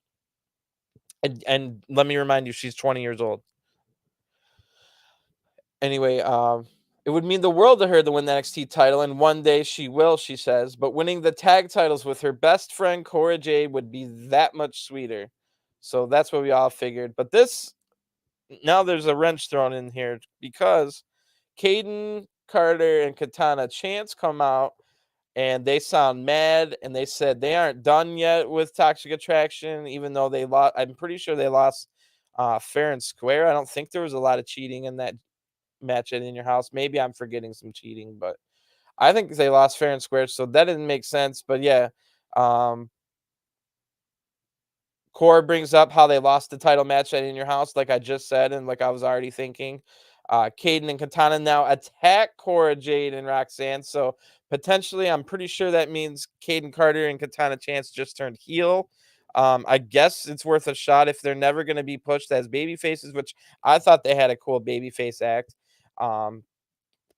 And let me remind you, she's 20 years old. Anyway, it would mean the world to her to win the NXT title, and one day she will, she says. But winning the tag titles with her best friend Cora Jade would be that much sweeter. So that's what we all figured. But now there's a wrench thrown in here because Caden, Carter, and Katana Chance come out and they sound mad, and they said they aren't done yet with Toxic Attraction, even though they lost. I'm pretty sure they lost fair and square. I don't think there was a lot of cheating in that match at In Your House. Maybe I'm forgetting some cheating, but I think they lost fair and square, so that didn't make sense. But yeah, um, Core brings up how they lost the title match at In Your House, like I just said, and like I was already thinking. Caden and Katana now attack Cora Jade and Roxanne. So potentially, I'm pretty sure that means Caden Carter and Katana Chance just turned heel. I guess it's worth a shot if they're never going to be pushed as baby faces, which I thought they had a cool babyface act. Um,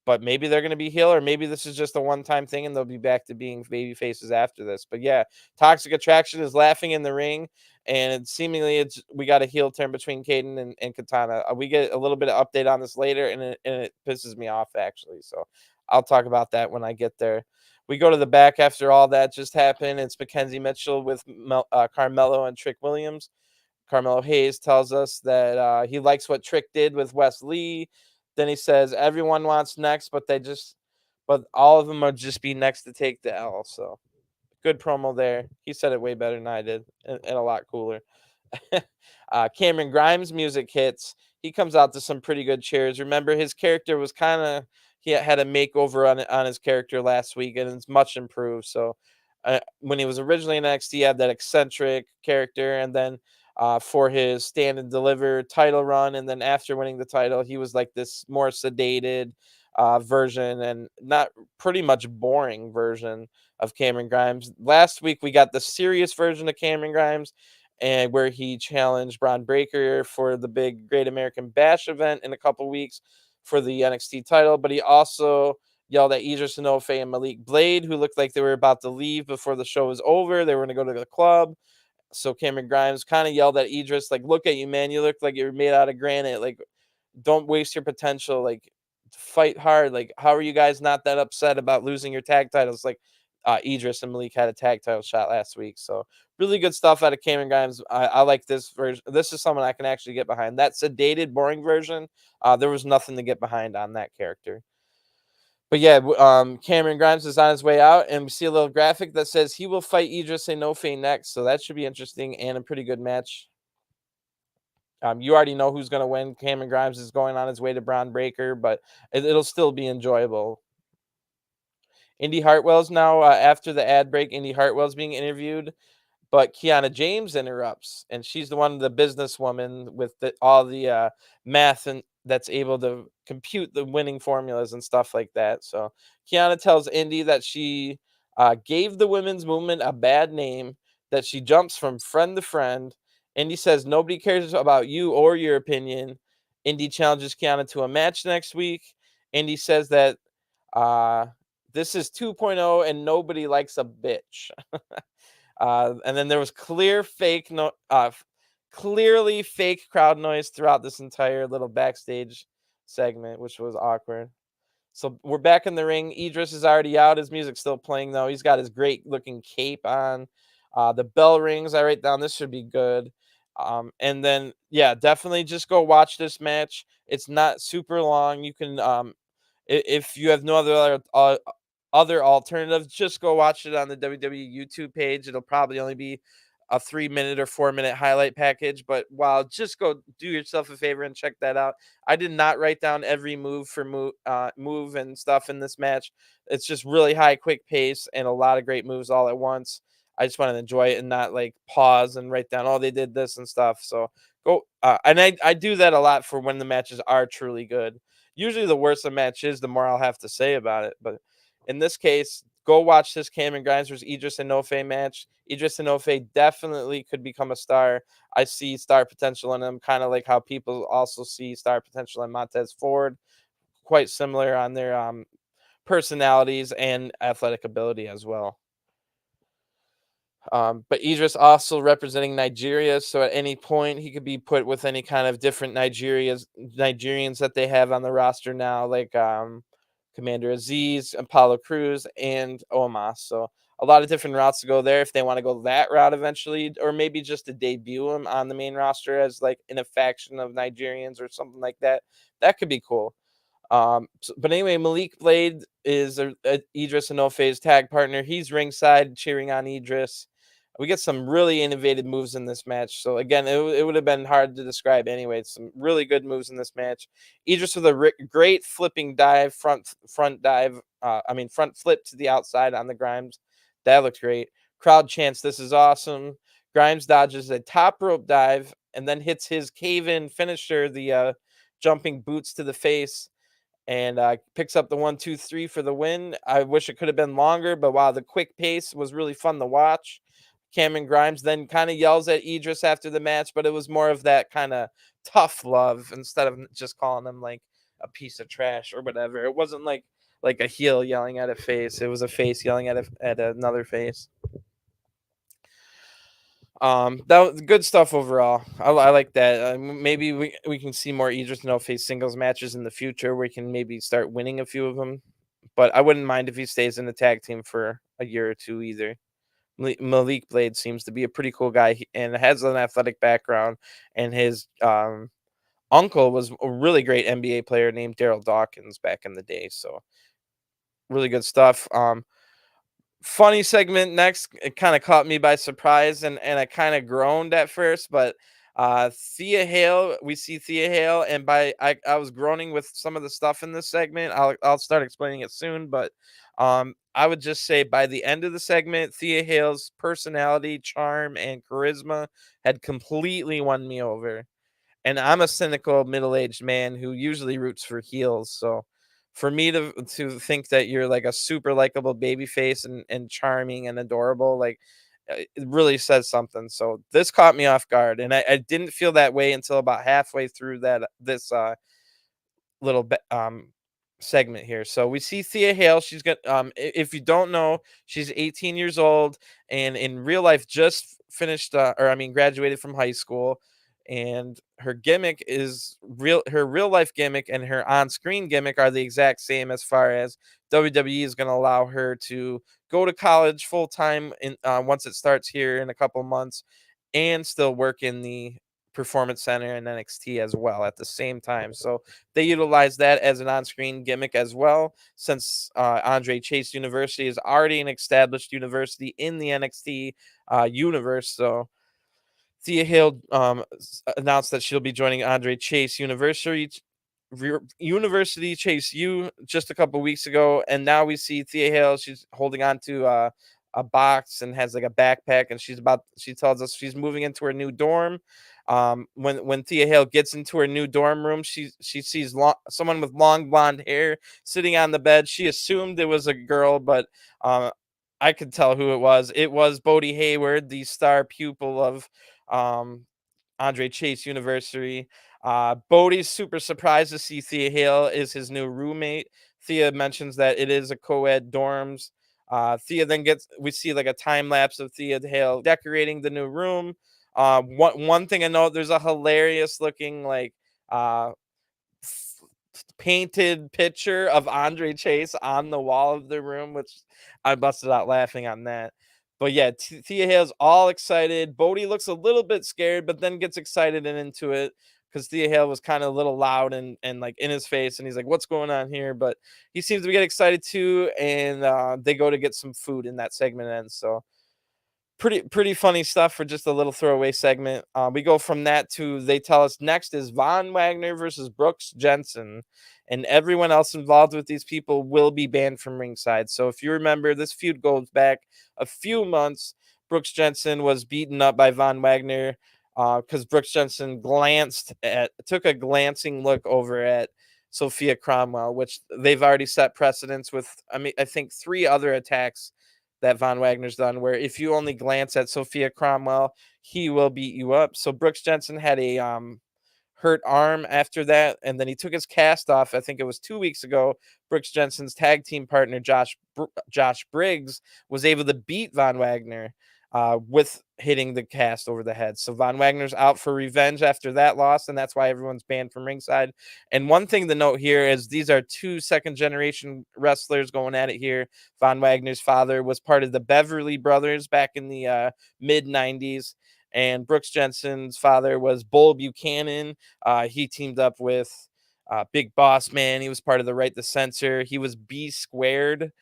but maybe they're going to be heel, or maybe this is just a one-time thing and they'll be back to being baby faces after this. But yeah, Toxic Attraction is laughing in the ring, and seemingly we got a heel turn between Caden and Katana. We get a little bit of update on this later, and it pisses me off actually. So I'll talk about that when I get there. We go to the back after all that just happened. It's Mackenzie Mitchell with Carmelo and Trick Williams. Carmelo Hayes tells us that he likes what Trick did with Wes Lee. Then he says everyone wants next, but all of them are just be next to take the L. So good promo there. He said it way better than I did, and a lot cooler. Cameron Grimes music hits. He comes out to some pretty good cheers. Remember, his character was he had a makeover on his character last week, and it's much improved. So when he was originally in NXT, he had that eccentric character, and then for his Stand and Deliver title run, and then after winning the title, he was like this more sedated version, and not pretty much boring version of Cameron Grimes. Last week we got the serious version of Cameron Grimes, and where he challenged Braun Breaker for the big Great American Bash event in a couple weeks for the NXT title. But he also yelled at Idris Enofe and Malik Blade, who looked like they were about to leave before the show was over. They were going to go to the club. So Cameron Grimes kind of yelled at Idris, like, "Look at you, man. You look like you're made out of granite. Like, don't waste your potential. Like, fight hard. Like, how are you guys not that upset about losing your tag titles?" Like, Idris and Malik had a tag title shot last week. So really good stuff out of Cameron Grimes. I like this version. This is someone I can actually get behind. That sedated, boring version, there was nothing to get behind on that character. But yeah, Cameron Grimes is on his way out, and we see a little graphic that says he will fight Idris Enofe next. So that should be interesting and a pretty good match. You already know who's going to win. Cameron Grimes is going on his way to Braun Breaker, but it'll still be enjoyable. Indy Hartwell's now, after the ad break, Indy Hartwell's being interviewed, but Kiana James interrupts, and she's the one, the businesswoman with all the math and that's able to compute the winning formulas and stuff like that. So Kiana tells Indy that she gave the women's movement a bad name, that she jumps from friend to friend. Indy says nobody cares about you or your opinion. Indy challenges Kiana to a match next week. Indy says that uh, this is 2.0 and nobody likes a bitch. And then there was clearly fake crowd noise throughout this entire little backstage segment, which was awkward. So we're back in the ring. Idris is already out. His music's still playing though. He's got his great looking cape on. The bell rings. I write down this should be good. And then yeah, definitely just go watch this match. It's not super long. You can if you have no other alternatives, just go watch it on the WWE YouTube page. It'll probably only be a 3-minute or 4-minute highlight package, but wow, just go do yourself a favor and check that out. I did not write down every move and stuff in this match. It's just really high, quick pace and a lot of great moves all at once. I just want to enjoy it and not like pause and write down, oh, they did this and stuff. So go, and I do that a lot for when the matches are truly good. Usually, the worse the match is, the more I'll have to say about it. But in this case, go watch this Cameron Grimes versus Idris Enofe match. Idris Enofe definitely could become a star. I see star potential in him, kind of like how people also see star potential in Montez Ford. Quite similar on their personalities and athletic ability as well. But Idris also representing Nigeria, so at any point he could be put with any kind of different Nigerians that they have on the roster now, like Commander Aziz, Apollo Cruz, and Omos. So a lot of different routes to go there if they want to go that route eventually, or maybe just to debut him on the main roster as like in a faction of Nigerians or something like that. That could be cool. But anyway, Malik Blade is Idris Enofe's tag partner. He's ringside cheering on Idris. We get some really innovative moves in this match. So again, it would have been hard to describe anyway. Some really good moves in this match. Idris with a great flipping dive, front dive. Front flip to the outside on the Grimes. That looked great. Crowd chants, "This is awesome." Grimes dodges a top rope dive and then hits his cave-in finisher, the jumping boots to the face, and picks up the 1, 2, 3 for the win. I wish it could have been longer, but wow, the quick pace was really fun to watch. Cameron Grimes then kind of yells at Idris after the match, but it was more of that kind of tough love instead of just calling him like a piece of trash or whatever. It wasn't like a heel yelling at a face. It was a face yelling at another face. That was good stuff overall. I like that. Maybe we can see more Idris Enofe singles matches in the future. We can maybe start winning a few of them, but I wouldn't mind if he stays in the tag team for a year or two either. Malik Blade seems to be a pretty cool guy and has an athletic background, and his uncle was a really great NBA player named Daryl Dawkins back in the day. So really good stuff. Funny segment next. It kind of caught me by surprise, and I kind of groaned at first, but Thea Hale, we see Thea Hale, and I was groaning with some of the stuff in this segment. I'll start explaining it soon, but I would just say by the end of the segment, Thea Hale's personality, charm, and charisma had completely won me over. And I'm a cynical middle-aged man who usually roots for heels, so for me to think that you're like a super likable baby face and charming and adorable, like it really says something. So this caught me off guard, and I didn't feel that way until about halfway through this little segment here. So we see Thea Hale. She's got if you don't know, she's 18 years old, and in real life just finished or I mean graduated from high school. And her gimmick is real. Her real life gimmick and her on screen gimmick are the exact same, as far as WWE is going to allow her to go to college full time in once it starts here in a couple months, and still work in the Performance Center and NXT as well at the same time. So they utilize that as an on-screen gimmick as well, since Andre Chase University is already an established university in the NXT universe. So Thea Hale announced that she'll be joining Andre Chase University Chase U just a couple weeks ago, and now we see Thea Hale. She's holding on to a box and has like a backpack, and she tells us she's moving into her new dorm. When Thea Hale gets into her new dorm room, she sees someone with long blonde hair sitting on the bed. She assumed it was a girl, but I could tell who it was. It was Bodie Hayward, the star pupil of um, Andre Chase University. Bodie's super surprised to see Thea Hale is his new roommate. Thea mentions that it is a co-ed dorms. Thea then we see like a time lapse of Thea Hale decorating the new room. One thing I know, there's a hilarious looking like uh, painted picture of Andre Chase on the wall of the room, which I busted out laughing on that. But yeah, Thea Hale's all excited. Bodie looks a little bit scared, but then gets excited and into it, because Thea Hale was kind of a little loud and like in his face, and he's like, "What's going on here?" But he seems to get excited too, and they go to get some food, and that segment ends. So pretty funny stuff for just a little throwaway segment. We go from that to, they tell us next is Von Wagner versus Brooks Jensen, and everyone else involved with these people will be banned from ringside. So if you remember, this feud goes back a few months. Brooks Jensen was beaten up by Von Wagner because Brooks Jensen took a glancing look over at Sophia Cromwell, which they've already set precedents with. I mean, I think 3 other attacks that Von Wagner's done, where if you only glance at Sophia Cromwell, he will beat you up. So Brooks Jensen had a hurt arm after that, and then he took his cast off. I think it was 2 weeks ago. Brooks Jensen's tag team partner Josh Briggs was able to beat Von Wagner with hitting the cast over the head. So Von Wagner's out for revenge after that loss, and that's why everyone's banned from ringside. And one thing to note here is these are 2 second generation wrestlers going at it here. Von Wagner's father was part of the Beverly Brothers back in the mid 90s. And Brooks Jensen's father was Bull Buchanan. He teamed up with Big Boss Man. He was part of the Right to Censor. He was B Squared.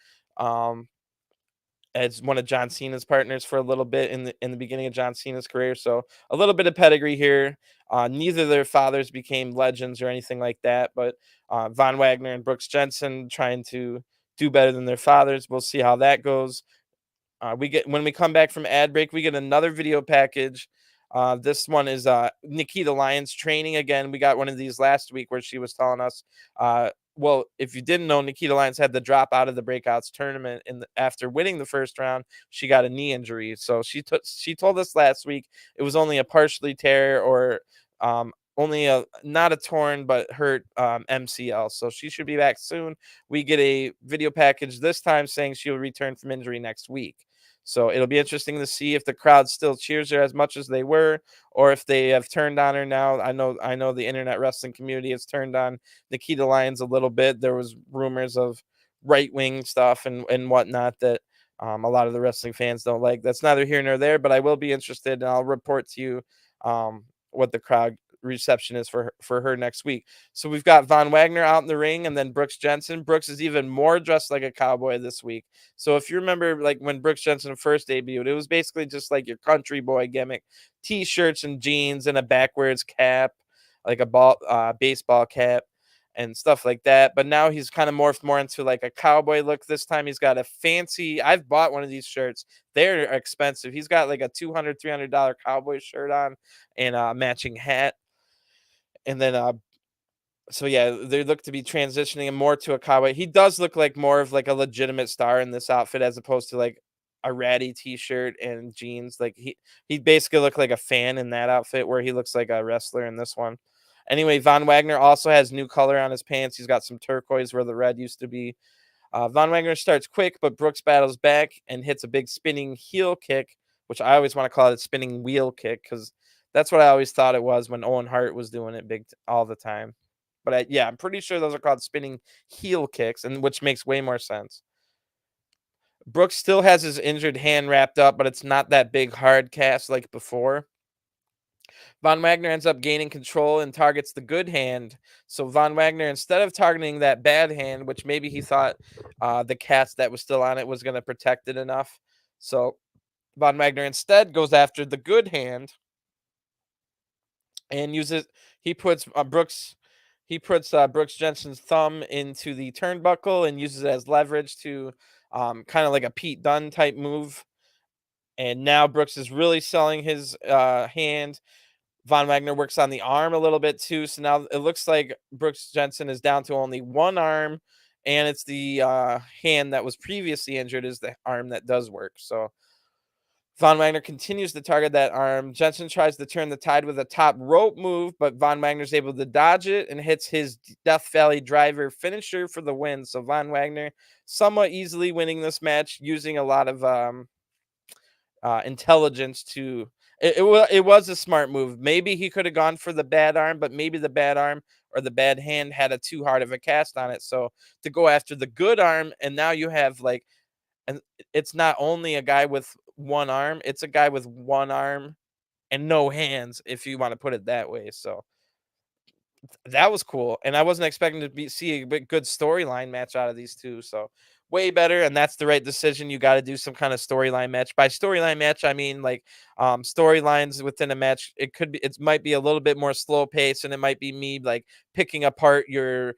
As one of John Cena's partners for a little bit in the beginning of John Cena's career. So a little bit of pedigree here. Neither of their fathers became legends or anything like that, but Von Wagner and Brooks Jensen trying to do better than their fathers. We'll see how that goes. When we come back from ad break, we get another video package. This one is Nikita Lyons training again. We got one of these last week where she was telling us. Well, if you didn't know, Nikita Lyons had to drop out of the Breakouts tournament after winning the first round. She got a knee injury, so she told us last week it was only a partially tear, or only a not a torn but hurt MCL. So she should be back soon. We get a video package this time saying she'll return from injury next week. So it'll be interesting to see if the crowd still cheers her as much as they were, or if they have turned on her now. I know the internet wrestling community has turned on Nikita Lyons a little bit. There was rumors of right-wing stuff and whatnot that a lot of the wrestling fans don't like. That's neither here nor there, but I will be interested, and I'll report to you what the crowd reception is for her next week. So we've got Von Wagner out in the ring, and then Brooks Jensen. Brooks is even more dressed like a cowboy this week. So if you remember, like when Brooks Jensen first debuted, it was basically just like your country boy gimmick, t-shirts and jeans and a backwards cap, like a baseball cap and stuff like that. But now he's kind of morphed more into like a cowboy look. This time he's got a fancy, I've bought one of these shirts. They're expensive. He's got like a $200-$300 cowboy shirt on and a matching hat. And then so yeah, they look to be transitioning him more to a cowboy. He does look like more of like a legitimate star in this outfit, as opposed to like a ratty t-shirt and jeans. Like he basically looked like a fan in that outfit, where he looks like a wrestler in this one. Anyway, Von Wagner also has new color on his pants. He's got some turquoise where the red used to be. Von Wagner starts quick, but Brooks battles back and hits a big spinning heel kick, which I always want to call it spinning wheel kick, because that's what I always thought it was when Owen Hart was doing it all the time. But yeah, I'm pretty sure those are called spinning heel kicks, and which makes way more sense. Brooks still has his injured hand wrapped up, but it's not that big hard cast like before. Von Wagner ends up gaining control and targets the good hand. So Von Wagner, instead of targeting that bad hand, which maybe he thought the cast that was still on it was going to protect it enough, so Von Wagner instead goes after the good hand and uses he puts Brooks Brooks Jensen's thumb into the turnbuckle and uses it as leverage to kind of like a Pete Dunne type move. And now Brooks is really selling his hand. Von Wagner works on the arm a little bit too. So now it looks like Brooks Jensen is down to only one arm, and it's the hand that was previously injured is the arm that does work. So Von Wagner continues to target that arm. Jensen tries to turn the tide with a top rope move, but Von Wagner's able to dodge it and hits his Death Valley driver finisher for the win. So Von Wagner somewhat easily winning this match using a lot of intelligence to it was a smart move. Maybe he could have gone for the bad arm, but maybe the bad arm or the bad hand had a too hard of a cast on it. So to go after the good arm, and now you have like, and it's not only a guy with one arm, it's a guy with one arm and no hands, if you want to put it that way. So that was cool, and I wasn't expecting to see a big good storyline match out of these two. So way better, and that's the right decision. You got to do some kind of storyline match. By storyline match, I mean like storylines within a match. It might be a little bit more slow pace, and it might be me like picking apart your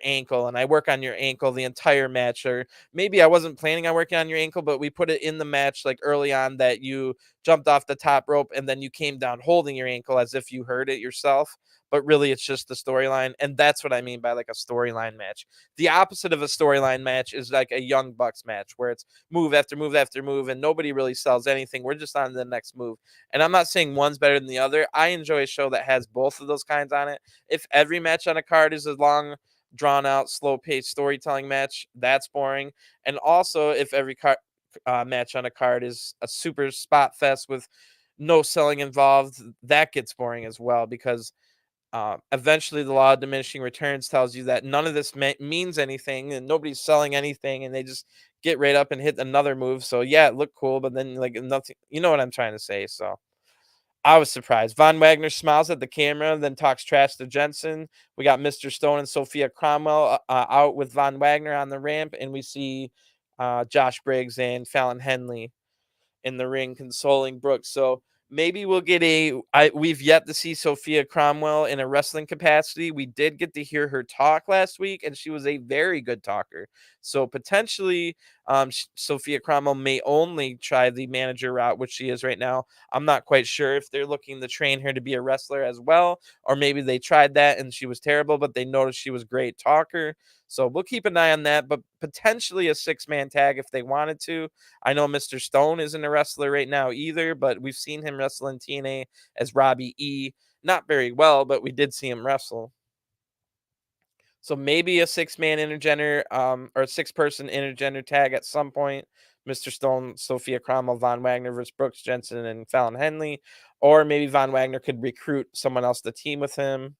ankle, and I work on your ankle the entire match, or maybe I wasn't planning on working on your ankle, but we put it in the match like early on that you jumped off the top rope and then you came down holding your ankle as if you hurt it yourself, but really it's just the storyline. And that's what I mean by like a storyline match. The opposite of a storyline match is like a Young Bucks match where it's move after move after move and nobody really sells anything. We're just on to the next move. And I'm not saying one's better than the other. I enjoy a show that has both of those kinds on it. If every match on a card is a long, drawn out, slow paced storytelling match, that's boring. And also, if every match on a card is a super spot fest with no selling involved, that gets boring as well, because eventually the law of diminishing returns tells you that none of this means anything and nobody's selling anything, and they just get right up and hit another move. So yeah, it looked cool, but then like nothing, you know what I'm trying to say. So I was surprised. Von Wagner smiles at the camera, then talks trash to Jensen. We got Mr. Stone and Sophia Cromwell out with Von Wagner on the ramp, and we see Josh Briggs and Fallon Henley in the ring consoling Brooks. So maybe we'll get we've yet to see Sophia Cromwell in a wrestling capacity. We did get to hear her talk last week, and she was a very good talker. So potentially Sophia Cromwell may only try the manager route, which she is right now. I'm not quite sure if they're looking to train her to be a wrestler as well, or maybe they tried that and she was terrible, but they noticed she was great talker. So we'll keep an eye on that, but potentially a 6-man tag if they wanted to. I know Mr. Stone isn't a wrestler right now either, but we've seen him wrestle in TNA as Robbie E. Not very well, but we did see him wrestle. So maybe a 6-man intergender or 6-person intergender tag at some point. Mr. Stone, Sophia Cromwell, Von Wagner versus Brooks Jensen and Fallon Henley. Or maybe Von Wagner could recruit someone else to team with him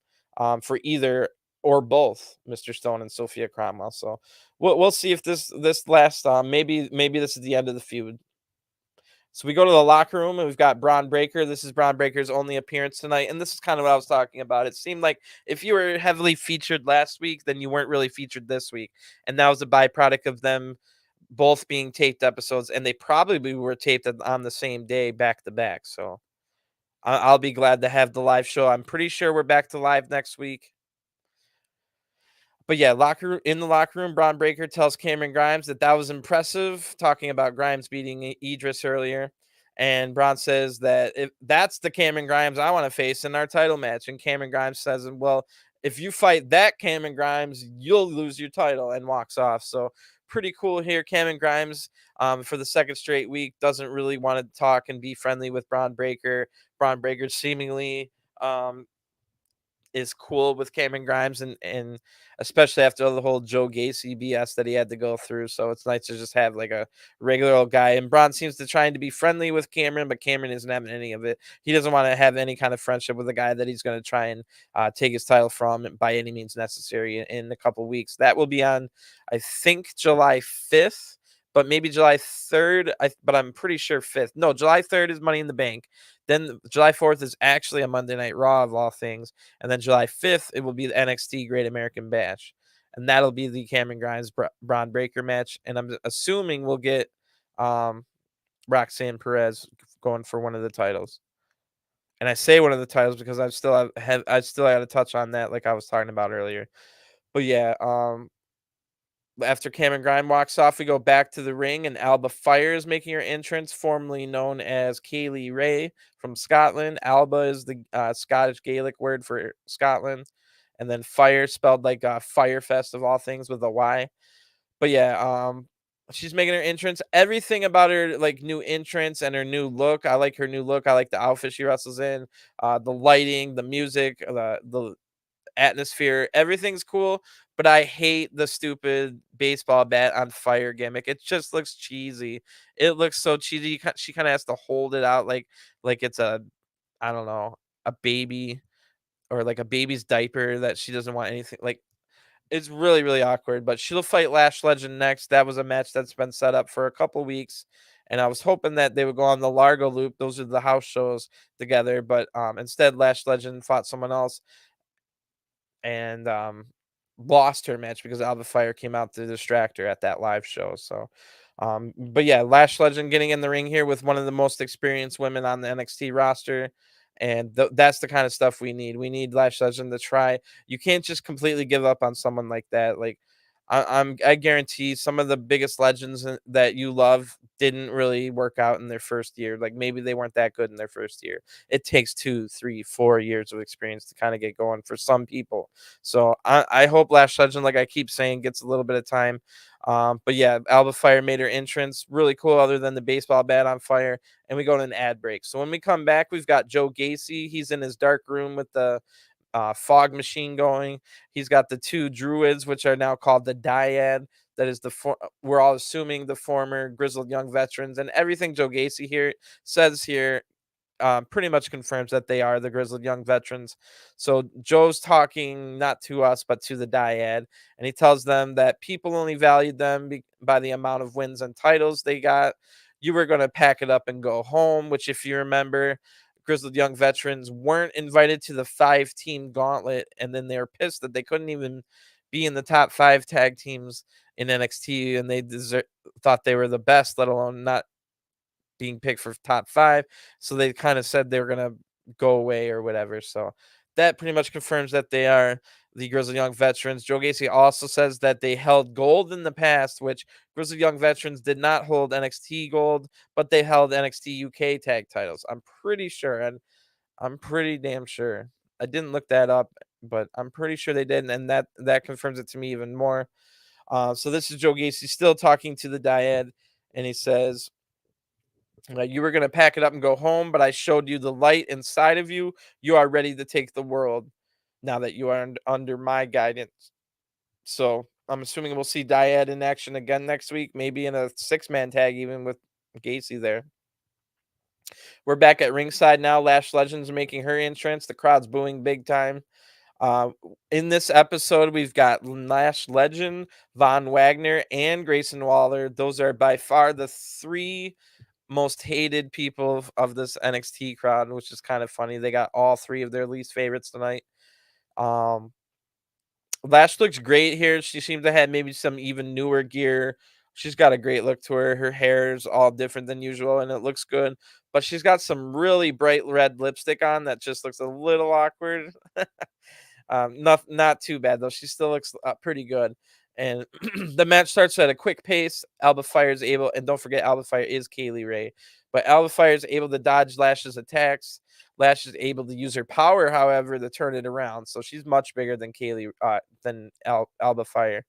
for either or both Mr. Stone and Sophia Cromwell. So we'll see if this lasts. Maybe this is the end of the feud. So we go to the locker room and we've got Braun Breaker. This is Braun Breaker's only appearance tonight. And this is kind of what I was talking about. It seemed like if you were heavily featured last week, then you weren't really featured this week. And that was a byproduct of them both being taped episodes. And they probably were taped on the same day, back to back. So I'll be glad to have the live show. I'm pretty sure we're back to live next week. But yeah, in the locker room, Braun Breaker tells Cameron Grimes that was impressive, talking about Grimes beating Idris earlier. And Braun says that if that's the Cameron Grimes I want to face in our title match. And Cameron Grimes says, well, if you fight that Cameron Grimes, you'll lose your title, and walks off. So pretty cool here. Cameron Grimes, for the second straight week, doesn't really want to talk and be friendly with Braun Breaker. Braun Breaker seemingly um, is cool with Cameron Grimes, and especially after the whole Joe Gacy BS that he had to go through. So it's nice to just have like a regular old guy. And Braun seems to trying to be friendly with Cameron, but Cameron isn't having any of it. He doesn't want to have any kind of friendship with a guy that he's going to try and take his title from by any means necessary in a couple weeks. That will be on, I think, July 5th. But maybe July 3rd, but I'm pretty sure 5th. No, July 3rd is Money in the Bank. Then July 4th is actually a Monday Night Raw of all things. And then July 5th, it will be the NXT Great American Bash. And that'll be the Cameron Grimes Braun Breaker match. And I'm assuming we'll get um, Roxanne Perez going for one of the titles. And I say one of the titles because I still got to touch on that like I was talking about earlier. But yeah, after Cameron Grimes walks off, we go back to the ring, and Alba Fire is making her entrance, formerly known as Kaylee Ray from Scotland. Alba is the Scottish Gaelic word for Scotland, and then Fire spelled like Firefest of all things with a Y. But yeah, she's making her entrance. Everything about her like new entrance and her new look. I like her new look. I like the outfit she wrestles in, the lighting, the music, the atmosphere, everything's cool, but I hate the stupid baseball bat on fire gimmick. It just looks cheesy. It looks so cheesy. She kind of has to hold it out like it's a, I don't know, a baby, or like a baby's diaper that she doesn't want anything like. It's really really awkward. But she'll fight Lash Legend next. That was a match that's been set up for a couple weeks, and I was hoping that they would go on the Largo loop. Those are the house shows together, but instead Lash Legend fought someone else and lost her match because Alba Fire came out to distract her at that live show. So, but yeah, Lash Legend getting in the ring here with one of the most experienced women on the NXT roster. And that's the kind of stuff we need. We need Lash Legend to try. You can't just completely give up on someone like that. Like, I guarantee some of the biggest legends that you love didn't really work out in their first year. Like maybe they weren't that good in their first year. It takes 2, 3, 4 years of experience to kind of get going for some people. So I hope Lash Legend, like I keep saying, gets a little bit of time. But yeah, Alba Fire made her entrance. Really cool, other than the baseball bat on fire. And we go to an ad break. So when we come back, we've got Joe Gacy. He's in his dark room with the fog machine going. He's got the two druids, which are now called the Dyad. That is we're all assuming the former grizzled young veterans, and everything Joe Gacy here says here pretty much confirms that they are the grizzled young veterans. So Joe's talking not to us, but to the Dyad, and he tells them that people only valued them by the amount of wins and titles they got. You were going to pack it up and go home, which, if you remember, grizzled young veterans weren't invited to the 5-team gauntlet, and then they were pissed that they couldn't even be in the top 5 tag teams in NXT, and they thought they were the best, let alone not being picked for top 5. So they kind of said they were going to go away or whatever. So that pretty much confirms that they are the Grizzled Young Veterans. Joe Gacy also says that they held gold in the past, which Grizzled Young Veterans did not hold NXT gold, but they held NXT UK tag titles. I'm pretty sure, and I'm pretty damn sure. I didn't look that up, but I'm pretty sure they did, and that confirms it to me even more. So this is Joe Gacy still talking to the Dyad, and he says, you were going to pack it up and go home, but I showed you the light inside of you. You are ready to take the world now that you are under my guidance. So I'm assuming we'll see Dyad in action again next week, maybe in a 6-man tag, even with Gacy there. We're back at ringside now. Lash Legends making her entrance. The crowd's booing big time. Uh, in this episode, we've got Lash Legend, Von Wagner, and Grayson Waller. Those are by far the 3 most hated people of this NXT crowd, which is kind of funny. They got all 3 of their least favorites tonight. Lash looks great here. She seems to have maybe some even newer gear. She's got a great look to her. Her hair's all different than usual, and it looks good. But she's got some really bright red lipstick on that just looks a little awkward. Not too bad though. She still looks pretty good. And the match starts at a quick pace. Alba Fire is able, and don't forget, Alba Fire is Kaylee Ray. But Alba Fire is able to dodge Lash's attacks. Lash is able to use her power, however, to turn it around. So she's much bigger than Alba Fire.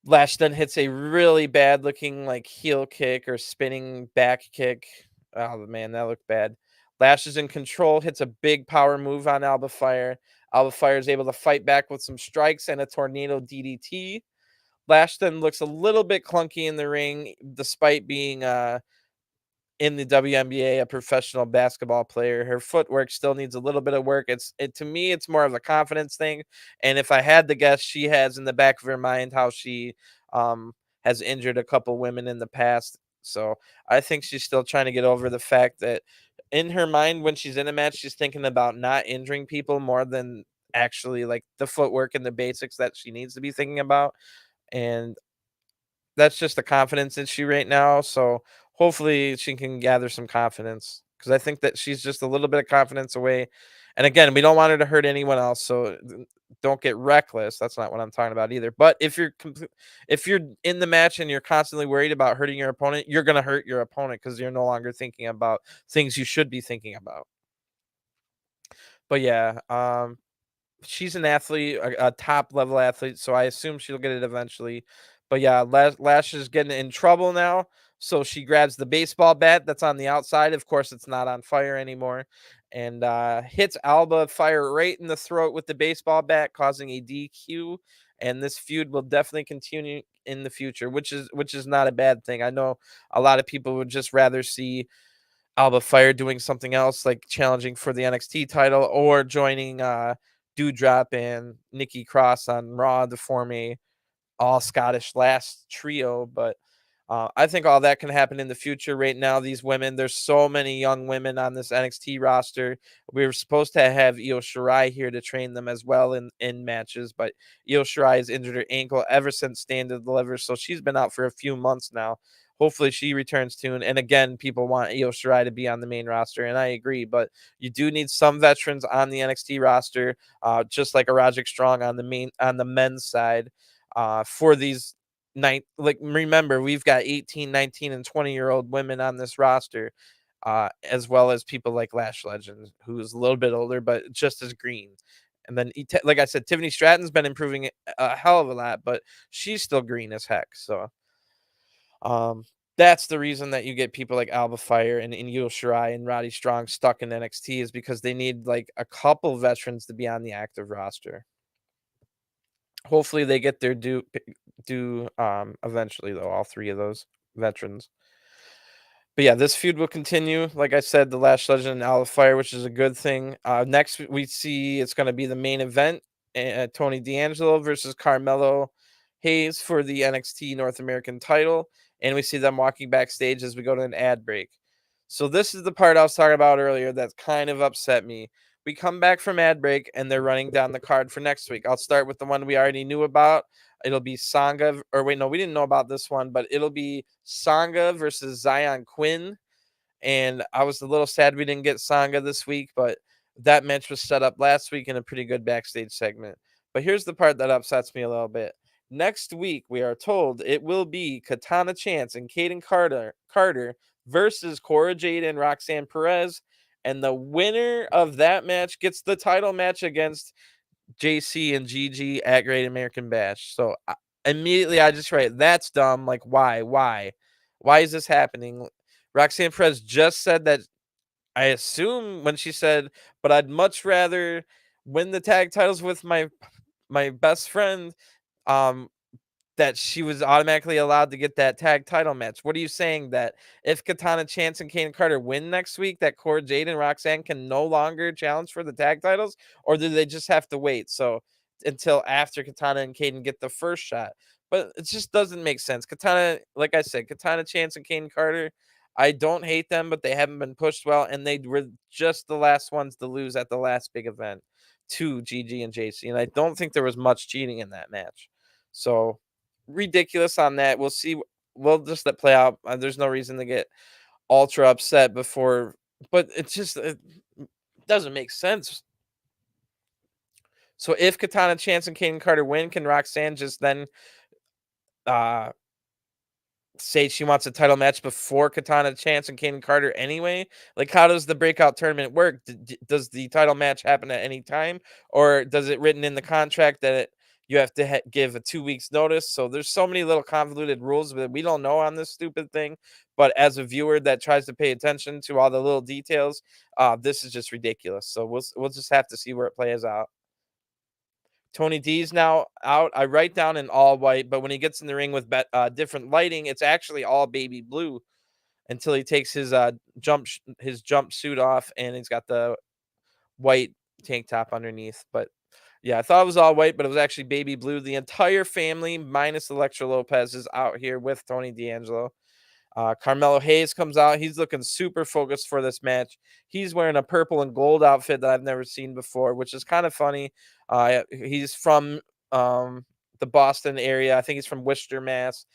Lash then hits a really bad looking like heel kick or spinning back kick. Oh man, that looked bad. Lash is in control, hits a big power move on Alba Fire. Alba Fire is able to fight back with some strikes and a tornado DDT. Lash then looks a little bit clunky in the ring, despite being in the WNBA, a professional basketball player. Her footwork still needs a little bit of work. To me, it's more of a confidence thing. And if I had to guess, she has in the back of her mind how she um, has injured a couple women in the past. So I think she's still trying to get over the fact that in her mind, when she's in a match, she's thinking about not injuring people more than actually like the footwork and the basics that she needs to be thinking about. And that's just a confidence issue right now. So hopefully she can gather some confidence because I think that she's just a little bit of confidence away. And again, we don't want her to hurt anyone else. So don't get reckless. That's not what I'm talking about either. But if you're in the match and you're constantly worried about hurting your opponent, you're gonna hurt your opponent because you're no longer thinking about things you should be thinking about. But yeah, she's an athlete, a top level athlete, so I assume she'll get it eventually. But yeah, Lash is getting in trouble now. So she grabs the baseball bat that's on the outside. Of course, it's not on fire anymore. And hits Alba Fire right in the throat with the baseball bat, causing a DQ. And this feud will definitely continue in the future, which is not a bad thing. I know a lot of people would just rather see Alba Fire doing something else, like challenging for the NXT title or joining Doudrop and Nikki Cross on Raw to form a all Scottish last trio. But I think all that can happen in the future. Right now, these women, there's so many young women on this NXT roster. We were supposed to have Io Shirai here to train them as well in matches, but Io Shirai has injured her ankle ever since Stand and Deliver, so she's been out for a few months now. Hopefully she returns soon. And again, people want Io Shirai to be on the main roster, and I agree. But you do need some veterans on the NXT roster, just like a Roderick Strong on the men's side, for these like remember we've got 18, 19, and 20-year-old women on this roster, as well as people like Lash Legend, who's a little bit older but just as green. And then like I said, Tiffany Stratton's been improving a hell of a lot, but she's still green as heck. So um that's the reason that you get people like Alba Fire and Io Shirai and Roddy Strong stuck in NXT, is because they need like a couple veterans to be on the active roster. Hopefully they get their due eventually though, all three of those veterans. But yeah, this feud will continue. Like I said, the Lash Legend and Alpha Fire, which is a good thing. Next we see it's going to be the main event: Tony D'Angelo versus Carmelo Hayes for the NXT North American title, and we see them walking backstage as we go to an ad break. So this is the part I was talking about earlier that kind of upset me. We come back from ad break and they're running down the card for next week. I'll start with the one we already knew about. It'll be Sangha, or wait, no, we didn't know about this one, but it'll be Sangha versus Zion Quinn. And I was a little sad we didn't get Sangha this week, but that match was set up last week in a pretty good backstage segment. But here's the part that upsets me a little bit. Next week, we are told it will be Katana Chance and Kaden Carter versus Cora Jade and Roxanne Perez. And the winner of that match gets the title match against JC and Gigi at Great American Bash. So immediately I just write, that's dumb. Like, why? Why is this happening? Roxanne Perez just said that, I assume when she said, but I'd much rather win the tag titles with my best friend. Um, that she was automatically allowed to get that tag title match. What are you saying, that if Katana Chance and Kane Carter win next week, that Cora Jade and Roxanne can no longer challenge for the tag titles, or do they just have to wait so until after Katana and Caden get the first shot? But it just doesn't make sense. Katana, like I said, Katana Chance and Kane Carter, I don't hate them, but they haven't been pushed well, and they were just the last ones to lose at the last big event to GG and JC, and I don't think there was much cheating in that match. So ridiculous on that. We'll see. We'll just let play out. There's no reason to get ultra upset before, but it doesn't make sense. So if Katana Chance and Kaden Carter win, can Roxanne just then uh say she wants a title match before Katana Chance and Kaden Carter anyway? Like, how does the breakout tournament work? Does the title match happen at any time, or does it written in the contract that you have to give a 2 weeks notice. So there's so many little convoluted rules that we don't know on this stupid thing. But as a viewer that tries to pay attention to all the little details, this is just ridiculous. So we'll just have to see where it plays out. Tony D's now out. I write down in all white, but when he gets in the ring with different lighting, it's actually all baby blue until he takes his his jumpsuit off and he's got the white tank top underneath. But yeah, I thought it was all white, but it was actually baby blue. The entire family, minus Electra Lopez, is out here with Tony D'Angelo. Carmelo Hayes comes out. He's looking super focused for this match. He's wearing a purple and gold outfit that I've never seen before, which is kind of funny. He's from the Boston area. I think he's from Worcester, Mass.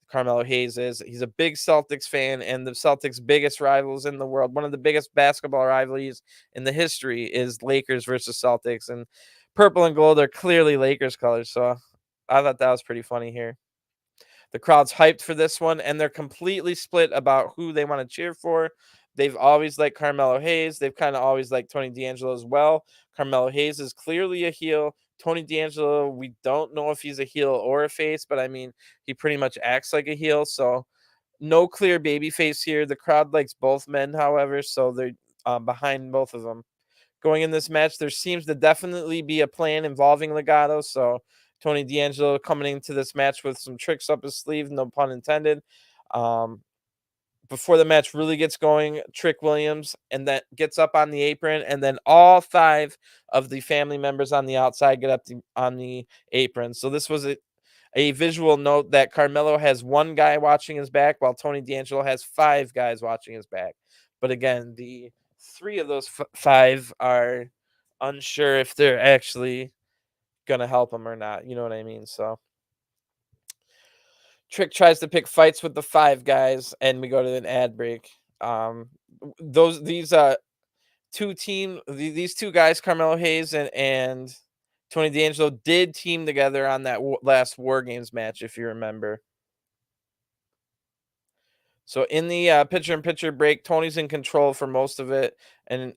Carmelo Hayes is. He's a big Celtics fan, and the Celtics' biggest rivals in the world, one of the biggest basketball rivalries in the history, is Lakers versus Celtics. And purple and gold are clearly Lakers colors. So I thought that was pretty funny here. The crowd's hyped for this one, and they're completely split about who they want to cheer for. They've always liked Carmelo Hayes. They've kind of always liked Tony D'Angelo as well. Carmelo Hayes is clearly a heel. Tony D'Angelo, we don't know if he's a heel or a face, but I mean, he pretty much acts like a heel. So no clear baby face here. The crowd likes both men, however, so they're behind both of them. Going in this match, there seems to definitely be a plan involving Legato. So Tony D'Angelo coming into this match with some tricks up his sleeve, no pun intended. Before the match really gets going, Trick Williams and that gets up on the apron, and then all 5 of the family members on the outside get up on the apron. So this was a visual note that Carmelo has 1 guy watching his back, while Tony D'Angelo has 5 guys watching his back. But again, the 3 of those 5 are unsure if they're actually gonna help him or not. You know what I mean? So Trick tries to pick fights with the 5 guys, and we go to an ad break. These 2 guys, Carmelo Hayes and Tony D'Angelo, did team together on that last War Games match, if you remember. So in the picture-in-picture break, Tony's in control for most of it, and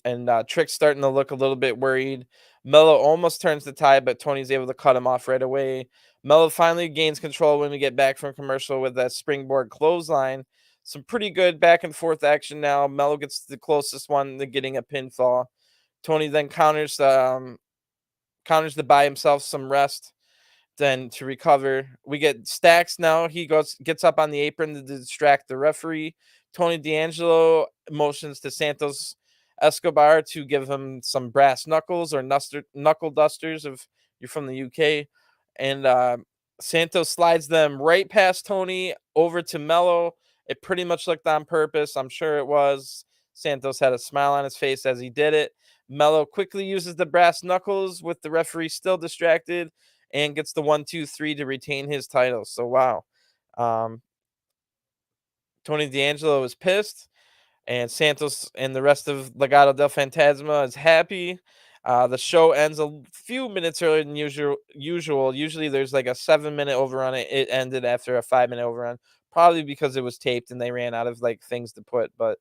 Trick's starting to look a little bit worried. Melo almost turns the tide, but Tony's able to cut him off right away. Melo finally gains control when we get back from commercial with that springboard clothesline. Some pretty good back and forth action now. Melo gets the closest one to getting a pinfall. Tony then counters to buy himself some rest. Then to recover, we get Stacks now. He gets up on the apron to distract the referee. Tony D'Angelo motions to Santos Escobar to give him some brass knuckles or knuckle dusters if you're from the UK. And Santos slides them right past Tony over to Melo. It pretty much looked on purpose. I'm sure it was. Santos had a smile on his face as he did it. Melo quickly uses the brass knuckles with the referee still distracted and gets the 1-2-3 to retain his title. So wow. Tony D'Angelo is pissed, and Santos and the rest of Legado del Fantasma is happy. The show ends a few minutes earlier than usual. Usually there's like a 7-minute overrun. It ended after a 5-minute overrun, probably because it was taped and they ran out of like things to put. But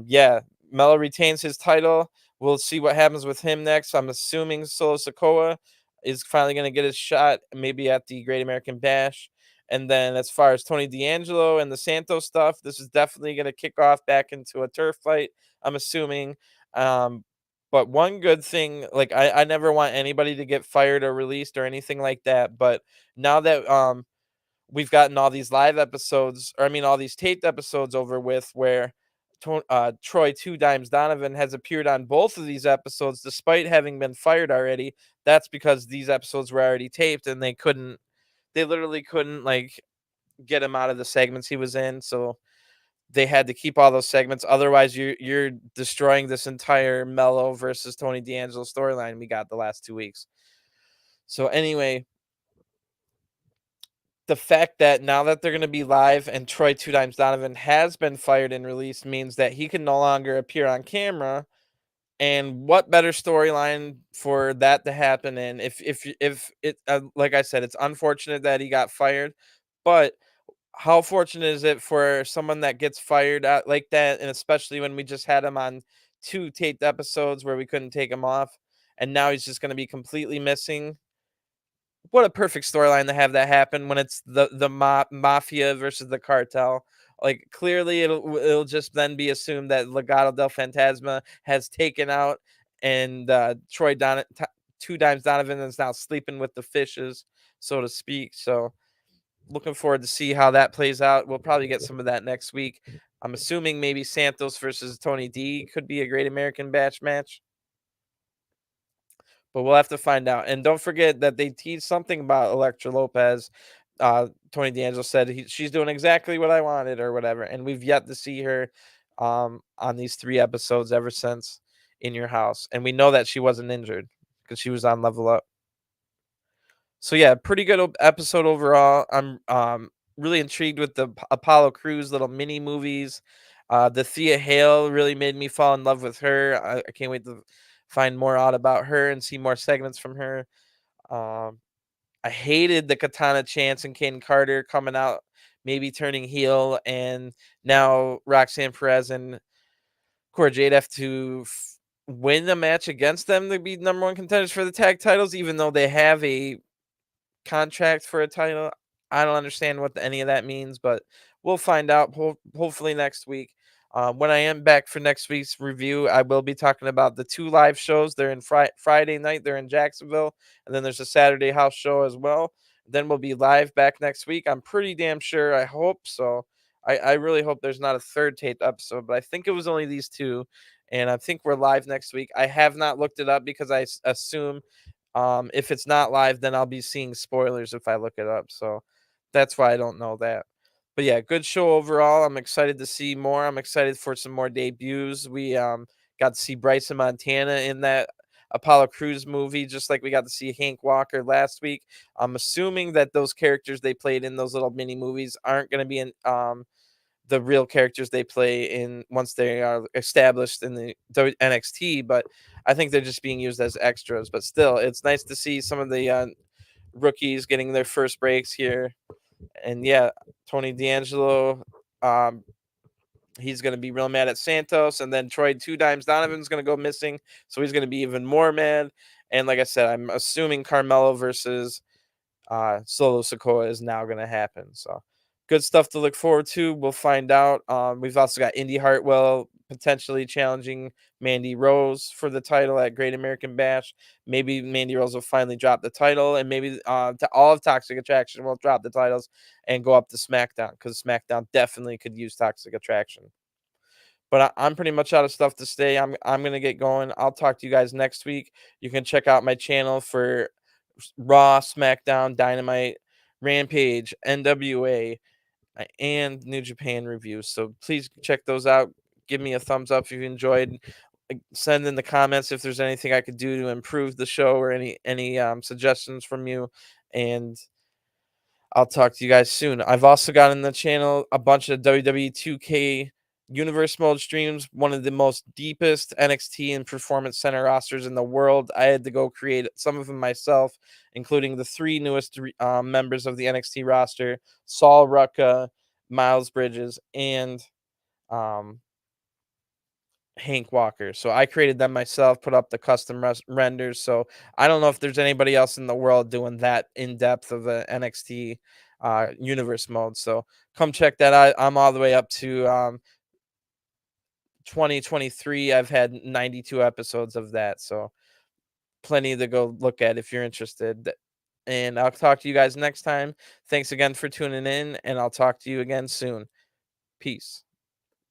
yeah, Melo retains his title. We'll see what happens with him next. I'm assuming Solo Sikoa is finally going to get his shot, maybe at the Great American Bash. And then as far as Tony D'Angelo and the Santos stuff, this is definitely going to kick off back into a turf fight, I'm assuming. But one good thing, like I never want anybody to get fired or released or anything like that. But now that we've gotten all these live episodes, or I mean all these taped episodes over with, where Troy 2 Dimes Donovan has appeared on both of these episodes despite having been fired already. That's because these episodes were already taped and they literally couldn't like get him out of the segments he was in. So they had to keep all those segments. Otherwise, you're destroying this entire Melo versus Tony D'Angelo storyline we got the last 2 weeks. So anyway, the fact that now that they're going to be live and Troy 2 Dimes Donovan has been fired and released means that he can no longer appear on camera. And what better storyline for that to happen in? If it like I said, it's unfortunate that he got fired, but how fortunate is it for someone that gets fired out like that, and especially when we just had him on 2 taped episodes where we couldn't take him off, and now he's just going to be completely missing. What a perfect storyline to have that happen when it's the mafia versus the cartel. Like, clearly, it'll just then be assumed that Legado del Fantasma has taken out, and Two Dimes Donovan is now sleeping with the fishes, so to speak. So, looking forward to see how that plays out. We'll probably get some of that next week. I'm assuming maybe Santos versus Tony D could be a Great American Batch match, but we'll have to find out. And don't forget that they teased something about Electra Lopez. Tony D'Angelo said she's doing exactly what I wanted or whatever, and we've yet to see her on these 3 episodes ever since In Your House, and we know that she wasn't injured because she was on Level Up. So yeah, pretty good episode overall. I'm really intrigued with the Apollo Crews little mini movies. The Thea Hale really made me fall in love with her. I can't wait to find more out about her and see more segments from her. Um, I hated the Katana Chance and Caden Carter coming out, maybe turning heel, and now Roxanne Perez and Cora Jade have to win a match against them to be number one contenders for the tag titles, even though they have a contract for a title. I don't understand what any of that means, but we'll find out hopefully next week. When I am back for next week's review, I will be talking about the 2 live shows. They're in Friday night, they're in Jacksonville, and then there's a Saturday house show as well. Then we'll be live back next week. I'm pretty damn sure. I hope so. I really hope there's not a third taped episode, but I think it was only these two. And I think we're live next week. I have not looked it up because I assume if it's not live, then I'll be seeing spoilers if I look it up. So that's why I don't know that. But yeah, good show overall. I'm excited to see more. I'm excited for some more debuts. We got to see Bryson Montana in that Apollo Crews movie, just like we got to see Hank Walker last week. I'm assuming that those characters they played in those little mini movies aren't going to be in the real characters they play in once they are established in the NXT, but I think they're just being used as extras. But still, it's nice to see some of the rookies getting their first breaks here. And yeah, Tony D'Angelo, um, he's going to be real mad at Santos, and then Troy Two Dimes Donovan's going to go missing, so he's going to be even more mad. And like I said, I'm assuming Carmelo versus Solo Sokoa is now going to happen. So good stuff to look forward to. We'll find out. We've also got Indy Hartwell potentially challenging Mandy Rose for the title at Great American Bash. Maybe Mandy Rose will finally drop the title, and maybe to all of Toxic Attraction will drop the titles and go up to SmackDown, because SmackDown definitely could use Toxic Attraction. But I'm pretty much out of stuff to say. I'm gonna get going. I'll talk to you guys next week. You can check out my channel for Raw, SmackDown, Dynamite, Rampage, NWA, and New Japan reviews. So please check those out. Give me a thumbs up if you enjoyed. Send in the comments if there's anything I could do to improve the show, or any suggestions from you. And I'll talk to you guys soon. I've also got in the channel a bunch of WWE 2K Universe Mode streams, one of the most deepest NXT and Performance Center rosters in the world. I had to go create some of them myself, including the 3 newest members of the NXT roster: Saul Rucka, Miles Bridges, and um, Hank Walker. So I created them myself, put up the custom renders. So I don't know if there's anybody else in the world doing that in depth of a NXT universe mode. So come check that out. I'm all the way up to 2023. I've had 92 episodes of that. So plenty to go look at if you're interested. And I'll talk to you guys next time. Thanks again for tuning in, and I'll talk to you again soon. Peace.